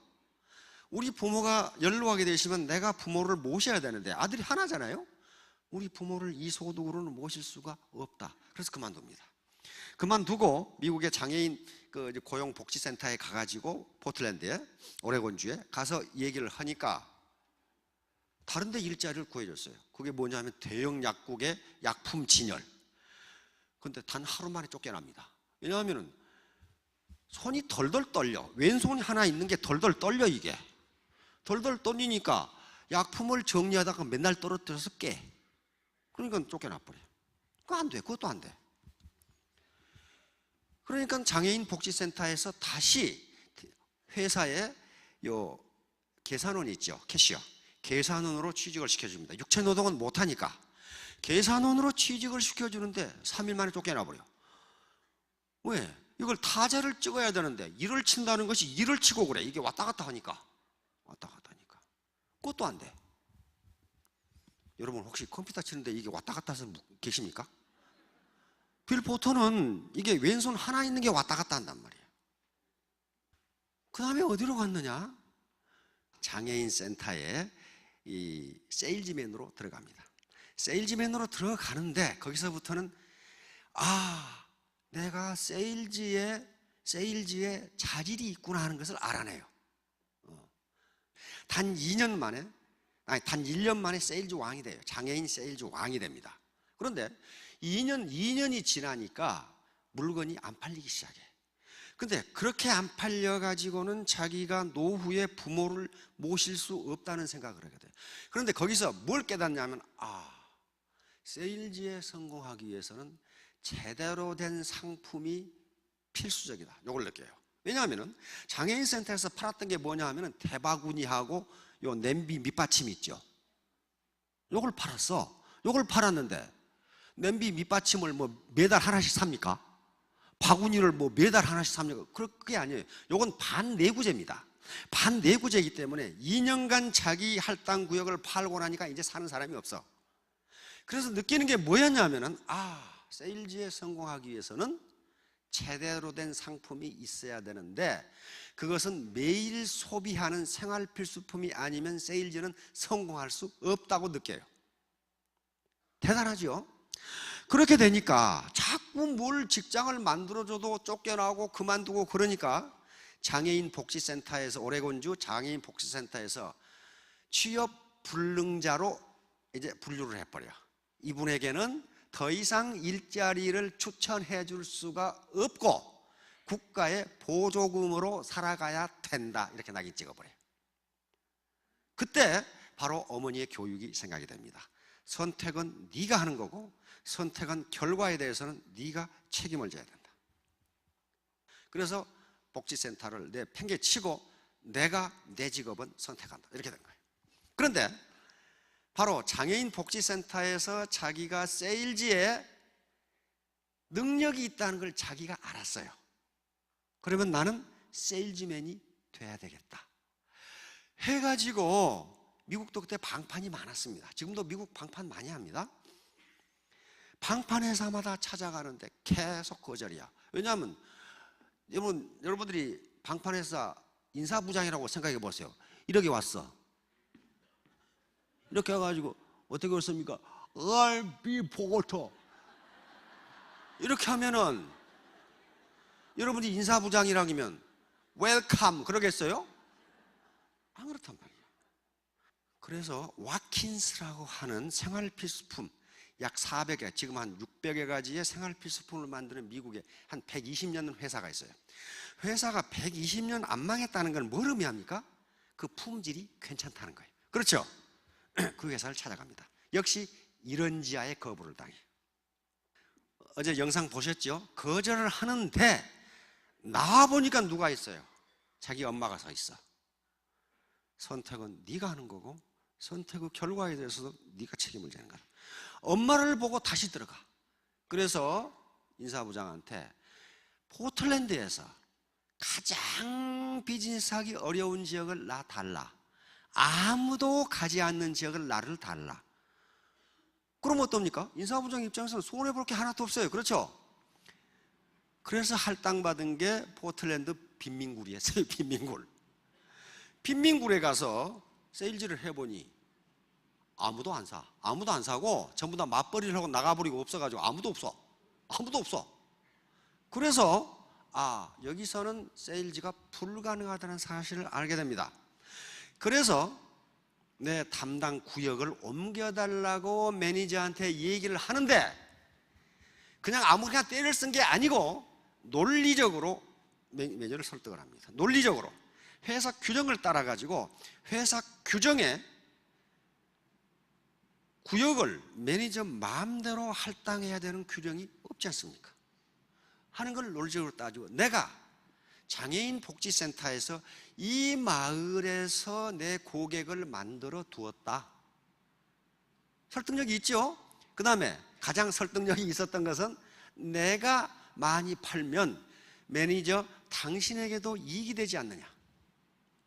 우리 부모가 연로하게 되시면 내가 부모를 모셔야 되는데 아들이 하나잖아요? 우리 부모를 이 소득으로는 모실 수가 없다. 그래서 그만둡니다. 그만두고 미국의 장애인 고용복지센터에 가가지고 포틀랜드에, 오레곤주에 가서 얘기를 하니까 다른 데 일자리를 구해줬어요. 그게 뭐냐면 대형 약국의 약품 진열. 근데 단 하루 만에 쫓겨납니다. 왜냐하면 손이 덜덜 떨려. 왼손이 하나 있는 게 덜덜 떨려. 이게 덜덜 떨리니까 약품을 정리하다가 맨날 떨어뜨려서 깨. 그러니까 쫓겨나버려요. 그거 안 돼. 그것도 안 돼. 그러니까 장애인 복지센터에서 다시 회사에 계산원 있죠. 캐시어. 계산원으로 취직을 시켜줍니다. 육체노동은 못하니까 계산원으로 취직을 시켜주는데 3일 만에 쫓겨나버려. 왜? 이걸 타자를 찍어야 되는데 일을 친다는 것이 일을 치고 그래. 이게 왔다 갔다 하니까. 그것도 안 돼. 여러분 혹시 컴퓨터 치는데 이게 왔다 갔다 해서 계십니까? 빌 포터는 이게 왼손 하나 있는 게 왔다 갔다 한단 말이에요. 그 다음에 어디로 갔느냐? 장애인 센터에 이 세일즈맨으로 들어갑니다. 세일즈맨으로 들어가는데 거기서부터는 내가 세일즈에 자질이 있구나 하는 것을 알아내요. 단 2년 만에 아니, 단 1년 만에 세일즈 왕이 돼요. 장애인 세일즈 왕이 됩니다. 그런데 2년이 지나니까 물건이 안 팔리기 시작해. 근데 그렇게 안 팔려가지고는 자기가 노후에 부모를 모실 수 없다는 생각을 하게 돼요. 그런데 거기서 뭘 깨닫냐면, 세일즈에 성공하기 위해서는 제대로 된 상품이 필수적이다. 이걸 느껴요. 왜냐하면 장애인 센터에서 팔았던 게 뭐냐 하면 대바구니하고 요 냄비 밑받침 있죠. 요걸 팔았어. 요걸 팔았는데 냄비 밑받침을 뭐 매달 하나씩 삽니까? 바구니를 뭐 매달 하나씩 삽니까? 그게 아니에요. 요건 반내구재입니다. 반내구재이기 때문에 2년간 자기 할당 구역을 팔고 나니까 이제 사는 사람이 없어. 그래서 느끼는 게 뭐였냐면은, 세일즈에 성공하기 위해서는 제대로 된 상품이 있어야 되는데 그것은 매일 소비하는 생활 필수품이 아니면 세일즈는 성공할 수 없다고 느껴요. 대단하죠? 그렇게 되니까 자꾸 뭘 직장을 만들어줘도 쫓겨나고 그만두고, 그러니까 장애인 복지센터에서, 오레곤주 장애인 복지센터에서 취업 불능자로 이제 분류를 해버려. 이분에게는 더 이상 일자리를 추천해 줄 수가 없고 국가의 보조금으로 살아가야 된다, 이렇게 낙인 찍어버려요. 그때 바로 어머니의 교육이 생각이 됩니다. 선택은 네가 하는 거고 선택은 결과에 대해서는 네가 책임을 져야 된다. 그래서 복지센터를 내팽개치고 내가 내 직업은 선택한다, 이렇게 된 거예요. 그런데 바로 장애인 복지센터에서 자기가 세일즈에 능력이 있다는 걸 자기가 알았어요. 그러면 나는 세일즈맨이 돼야 되겠다 해가지고, 미국도 그때 방판이 많았습니다. 지금도 미국 방판 많이 합니다. 방판 회사마다 찾아가는데 계속 거절이야. 왜냐하면 여러분들이 방판 회사 인사부장이라고 생각해 보세요. 이렇게 왔어. 이렇게 해가지고 어떻게 그렇습니까? I'll be porter. 이렇게 하면은 여러분이 인사부장이라면 웰컴 그러겠어요? 안 그렇단 말이에요. 그래서 와킨스라고 하는 생활 필수품 약 400개, 지금 한 600여 가지의 생활 필수품을 만드는 미국에 한 120년 회사가 있어요. 회사가 120년 안 망했다는 건 뭘 의미합니까? 그 품질이 괜찮다는 거예요. 그렇죠? 그 회사를 찾아갑니다. 역시 이런 지하에 거부를 당해요. 어제 영상 보셨죠? 거절을 하는데 나와보니까 누가 있어요? 자기 엄마가 서 있어. 선택은 네가 하는 거고 선택의 결과에 대해서도 네가 책임을 지는 거야. 엄마를 보고 다시 들어가. 그래서 인사부장한테 포틀랜드에서 가장 비즈니스하기 어려운 지역을 나 달라. 아무도 가지 않는 지역을 나를 달라. 그럼 어떻습니까? 인사부장 입장에서는 손해볼 게 하나도 없어요. 그렇죠? 그래서 할당받은 게 포틀랜드 빈민굴이었어요. 빈민굴. 빈민굴에 가서 세일즈를 해보니 아무도 안 사. 아무도 안 사고 전부 다 맞벌이를 하고 나가버리고 없어가지고 아무도 없어. 아무도 없어. 그래서 여기서는 세일즈가 불가능하다는 사실을 알게 됩니다. 그래서 내 담당 구역을 옮겨달라고 매니저한테 얘기를 하는데 그냥 아무렇게나 때를 쓴 게 아니고 논리적으로 매니저를 설득을 합니다. 논리적으로 회사 규정을 따라가지고 회사 규정에 구역을 매니저 마음대로 할당해야 되는 규정이 없지 않습니까? 하는 걸 논리적으로 따지고 내가 장애인 복지센터에서 이 마을에서 내 고객을 만들어 두었다. 설득력이 있죠? 그 다음에 가장 설득력이 있었던 것은 내가 많이 팔면 매니저 당신에게도 이익이 되지 않느냐.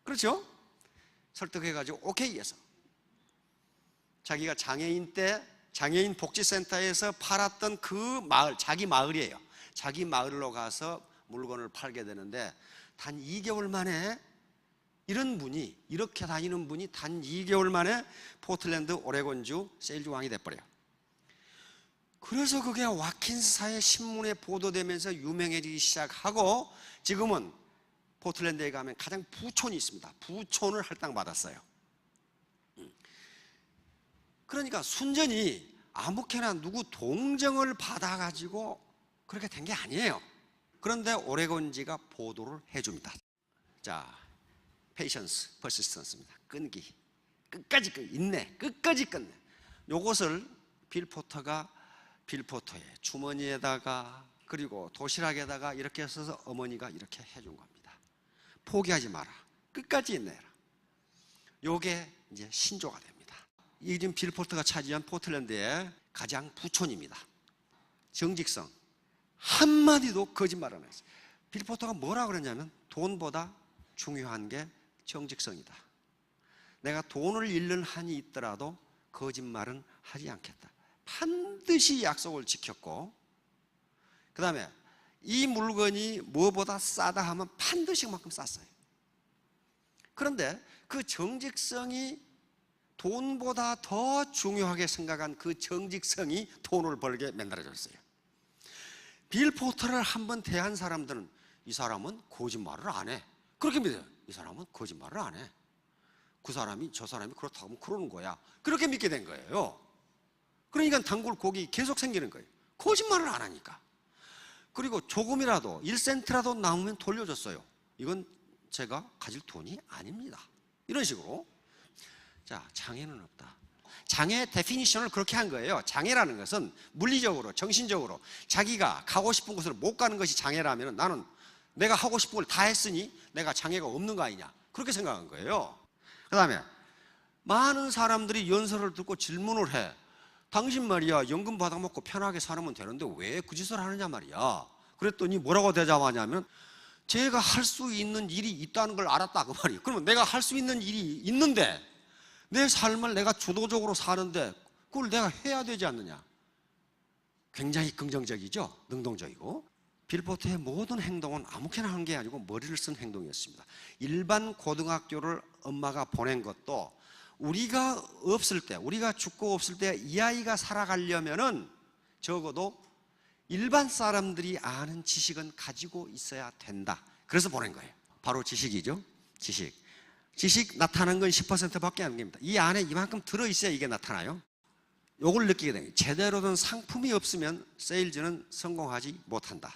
그렇죠? 설득해가지고 오케이 해서 자기가 장애인 때 장애인 복지센터에서 팔았던 그 마을, 자기 마을이에요. 자기 마을로 가서 물건을 팔게 되는데 단 2개월 만에 이런 분이, 이렇게 다니는 분이 단 2개월 만에 포틀랜드 오레곤주 세일즈 왕이 돼버려요. 그래서 그게 와킨스사의 신문에 보도되면서 유명해지기 시작하고 지금은 포틀랜드에 가면 가장 부촌이 있습니다. 부촌을 할당받았어요. 그러니까 순전히 아무렇게나 누구 동정을 받아가지고 그렇게 된 게 아니에요. 그런데 오레곤지가 보도를 해줍니다. 자, patience, persistence입니다. 끈기, 끝까지 인내, 끝까지 끝내. 요것을 빌 포터가 빌 포터의 주머니에다가 그리고 도시락에다가 이렇게 써서 어머니가 이렇게 해준 겁니다. 포기하지 마라. 끝까지 인내해라. 요게 이제 신조가 됩니다. 이 지금 빌 포터가 차지한 포틀랜드의 가장 부촌입니다. 정직성. 한마디도 거짓말 안 했어요. 빌 포터가 뭐라 그랬냐면 돈보다 중요한 게 정직성이다. 내가 돈을 잃는 한이 있더라도 거짓말은 하지 않겠다. 반드시 약속을 지켰고, 그 다음에 이 물건이 무엇보다 싸다 하면 반드시 그만큼 쌌어요. 그런데 그 정직성이 돈보다 더 중요하게 생각한 그 정직성이 돈을 벌게 만들어졌어요. 빌 포터를 한번 대한 사람들은 이 사람은 거짓말을 안 해. 그렇게 믿어요. 이 사람은 거짓말을 안 해. 그 사람이 저 사람이 그렇다고 하면 그러는 거야. 그렇게 믿게 된 거예요. 그러니까 단골 고객이 계속 생기는 거예요. 거짓말을 안 하니까. 그리고 조금이라도 1센트라도 남으면 돌려줬어요. 이건 제가 가질 돈이 아닙니다. 이런 식으로. 자, 장애는 없다. 장애 데피니션을 그렇게 한 거예요. 장애라는 것은 물리적으로, 정신적으로 자기가 가고 싶은 곳을 못 가는 것이 장애라면 나는 내가 하고 싶은 걸 다 했으니 내가 장애가 없는 거 아니냐. 그렇게 생각한 거예요. 그 다음에 많은 사람들이 연설을 듣고 질문을 해. 당신 말이야 연금 받아먹고 편하게 살면 되는데 왜 그 짓을 하느냐 말이야. 그랬더니 뭐라고 대답하냐면 제가 할 수 있는 일이 있다는 걸 알았다 그 말이에요. 그러면 내가 할 수 있는 일이 있는데 내 삶을 내가 주도적으로 사는데 그걸 내가 해야 되지 않느냐. 굉장히 긍정적이죠. 능동적이고. 빌 포터의 모든 행동은 아무렇게나 한 게 아니고 머리를 쓴 행동이었습니다. 일반 고등학교를 엄마가 보낸 것도 우리가 없을 때, 우리가 죽고 없을 때 이 아이가 살아가려면은 적어도 일반 사람들이 아는 지식은 가지고 있어야 된다. 그래서 보낸 거예요. 바로 지식이죠. 지식 나타난 건 10%밖에 안 됩니다. 이 안에 이만큼 들어있어야 이게 나타나요. 요걸 느끼게 됩니다. 제대로 된 상품이 없으면 세일즈는 성공하지 못한다.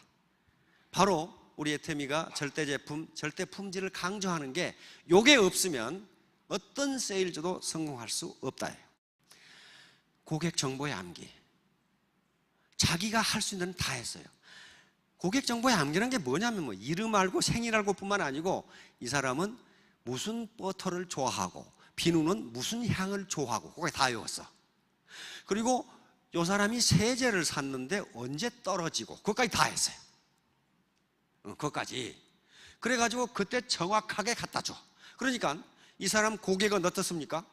바로 우리 애터미가 절대제품, 절대품질을 강조하는 게 요게 없으면 어떤 세일즈도 성공할 수 없다. 고객 정보의 암기. 자기가 할 수 있는 다 했어요. 고객 정보의 암기라는 게 뭐냐면 뭐 이름 알고 생일 알고 뿐만 아니고 이 사람은 무슨 버터를 좋아하고 비누는 무슨 향을 좋아하고 그거 다 외웠어. 그리고 이 사람이 세제를 샀는데 언제 떨어지고 그것까지 다 했어요. 그것까지. 그래가지고 그때 정확하게 갖다 줘. 그러니까 이 사람 고객은 어떻습니까?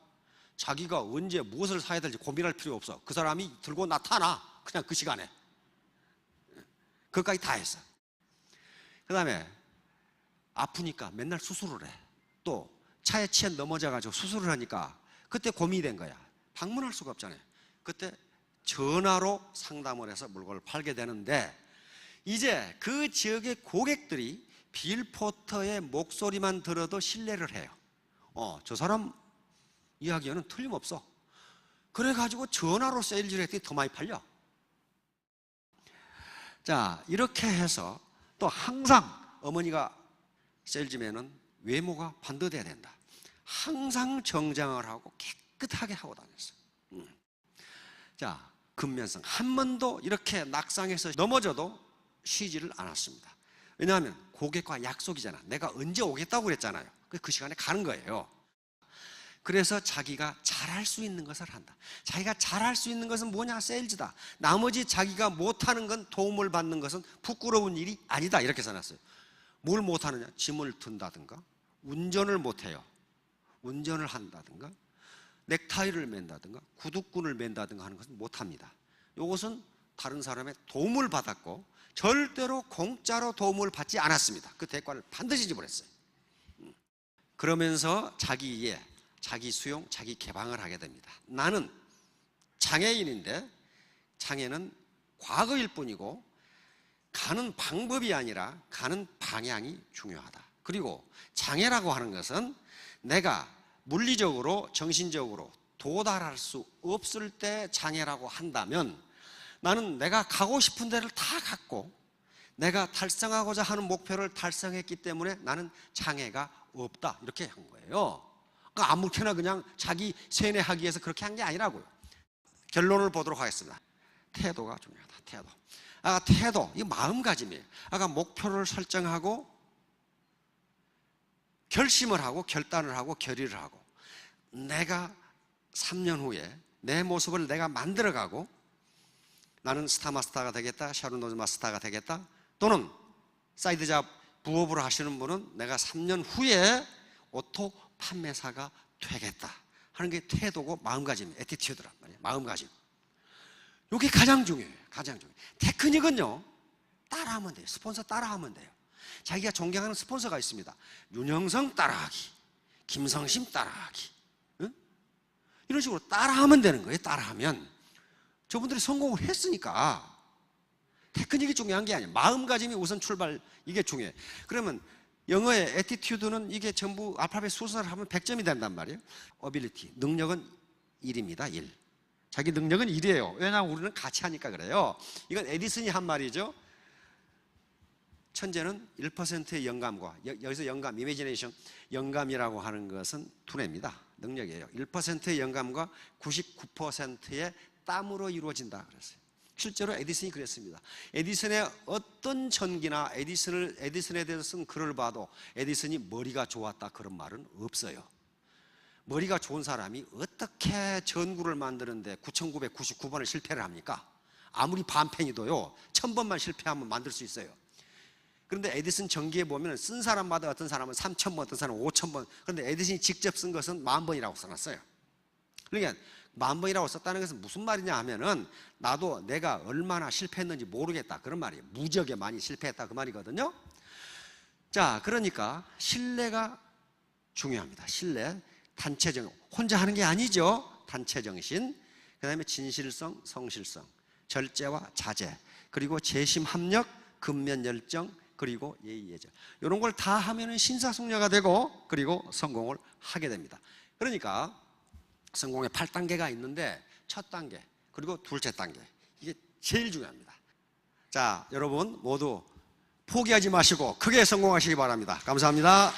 자기가 언제 무엇을 사야 될지 고민할 필요 없어. 그 사람이 들고 나타나. 그냥 그 시간에. 그것까지 다 했어. 그 다음에 아프니까 맨날 수술을 해. 또 차에 치여 넘어져가지고 수술을 하니까 그때 고민이 된 거야. 방문할 수가 없잖아요. 그때 전화로 상담을 해서 물건을 팔게 되는데 이제 그 지역의 고객들이 빌 포터의 목소리만 들어도 신뢰를 해요. 저 사람 이야기는 틀림없어. 그래가지고 전화로 세일즈를 했더니 더 많이 팔려. 자, 이렇게 해서 또 항상 어머니가 세일즈맨은 외모가 반듯해야 된다. 항상 정장을 하고 깨끗하게 하고 다녔어요. 자, 근면성. 한 번도 이렇게 낙상해서 넘어져도 쉬지를 않았습니다. 왜냐하면 고객과 약속이잖아. 내가 언제 오겠다고 그랬잖아요. 그 시간에 가는 거예요. 그래서 자기가 잘할 수 있는 것을 한다. 자기가 잘할 수 있는 것은 뭐냐? 세일즈다. 나머지 자기가 못하는 건 도움을 받는 것은 부끄러운 일이 아니다. 이렇게 써놨어요. 뭘 못하느냐? 짐을 든다든가 운전을 못해요. 운전을 한다든가 넥타이를 맨다든가 구두끈을 맨다든가 하는 것은 못합니다. 이것은 다른 사람의 도움을 받았고 절대로 공짜로 도움을 받지 않았습니다. 그 대가를 반드시 지불했어요. 그러면서 자기 수용, 자기 개방을 하게 됩니다. 나는 장애인인데 장애는 과거일 뿐이고 가는 방법이 아니라 가는 방향이 중요하다. 그리고 장애라고 하는 것은 내가 물리적으로, 정신적으로, 도달할 수 없을 때 장애라고 한다면 나는 내가 가고 싶은 데를 다 갔고 내가 달성하고자 하는 목표를 달성했기 때문에 나는 장애가 없다 이렇게 한 거예요. 그러니까 아무렇게나 그냥 자기 세뇌하기 위해서 그렇게 한 게 아니라고요. 결론을 보도록 하겠습니다. 태도가 중요하다. 태도, 이 마음가짐이에요. 아까 목표를 설정하고 결심을 하고 결단을 하고 결의를 하고 내가 3년 후에 내 모습을 내가 만들어가고 나는 스타마스터가 되겠다, 샤론 노즈 마스터가 되겠다, 또는 사이드잡 부업으로 하시는 분은 내가 3년 후에 오토 판매사가 되겠다 하는 게 태도고 마음가짐, 애티튜드란 말이에요. 마음가짐. 이게 가장 중요해요. 가장 중요해요. 테크닉은요, 따라하면 돼요. 스폰서 따라하면 돼요. 자기가 존경하는 스폰서가 있습니다. 윤영성 따라하기, 김성심 따라하기, 응? 이런 식으로 따라하면 되는 거예요. 따라하면 저분들이 성공을 했으니까. 테크닉이 중요한 게 아니에요. 마음가짐이 우선 출발, 이게 중요해요. 그러면 영어의 애티튜드는 이게 전부 알파벳 순서를 하면 100점이 된단 말이에요. 어빌리티, 능력은 1입니다. 1. 자기 능력은 1이에요. 왜냐하면 우리는 같이 하니까 그래요. 이건 에디슨이 한 말이죠. 천재는 1%의 영감과, 여기서 영감, 이미지네이션, 영감이라고 하는 것은 두뇌입니다. 능력이에요. 1%의 영감과 99%의 땀으로 이루어진다 그랬어요. 실제로 에디슨이 그랬습니다. 에디슨의 어떤 전기나 에디슨에 대해서 쓴 글을 봐도 에디슨이 머리가 좋았다 그런 말은 없어요. 머리가 좋은 사람이 어떻게 전구를 만드는데 9999번을 실패를 합니까? 아무리 반펜이도요 1000번만 실패하면 만들 수 있어요. 그런데 에디슨 전기에 보면 쓴 사람마다 어떤 사람은 3000번, 어떤 사람은 5000번, 그런데 에디슨이 직접 쓴 것은 10,000번이라고 써놨어요. 그러니까 10,000번이라고 썼다는 것은 무슨 말이냐 하면은 나도 내가 얼마나 실패했는지 모르겠다 그런 말이에요. 무지하게 많이 실패했다 그 말이거든요. 자, 그러니까 신뢰가 중요합니다. 신뢰, 단체정, 혼자 하는 게 아니죠. 단체정신, 그 다음에 진실성, 성실성, 절제와 자제, 그리고 재심합력, 근면열정, 그리고 예의예절, 이런 걸 다 하면은 신사숙녀가 되고 그리고 성공을 하게 됩니다. 그러니까 성공의 8단계가 있는데 첫 단계 그리고 둘째 단계, 이게 제일 중요합니다. 자, 여러분 모두 포기하지 마시고 크게 성공하시기 바랍니다. 감사합니다.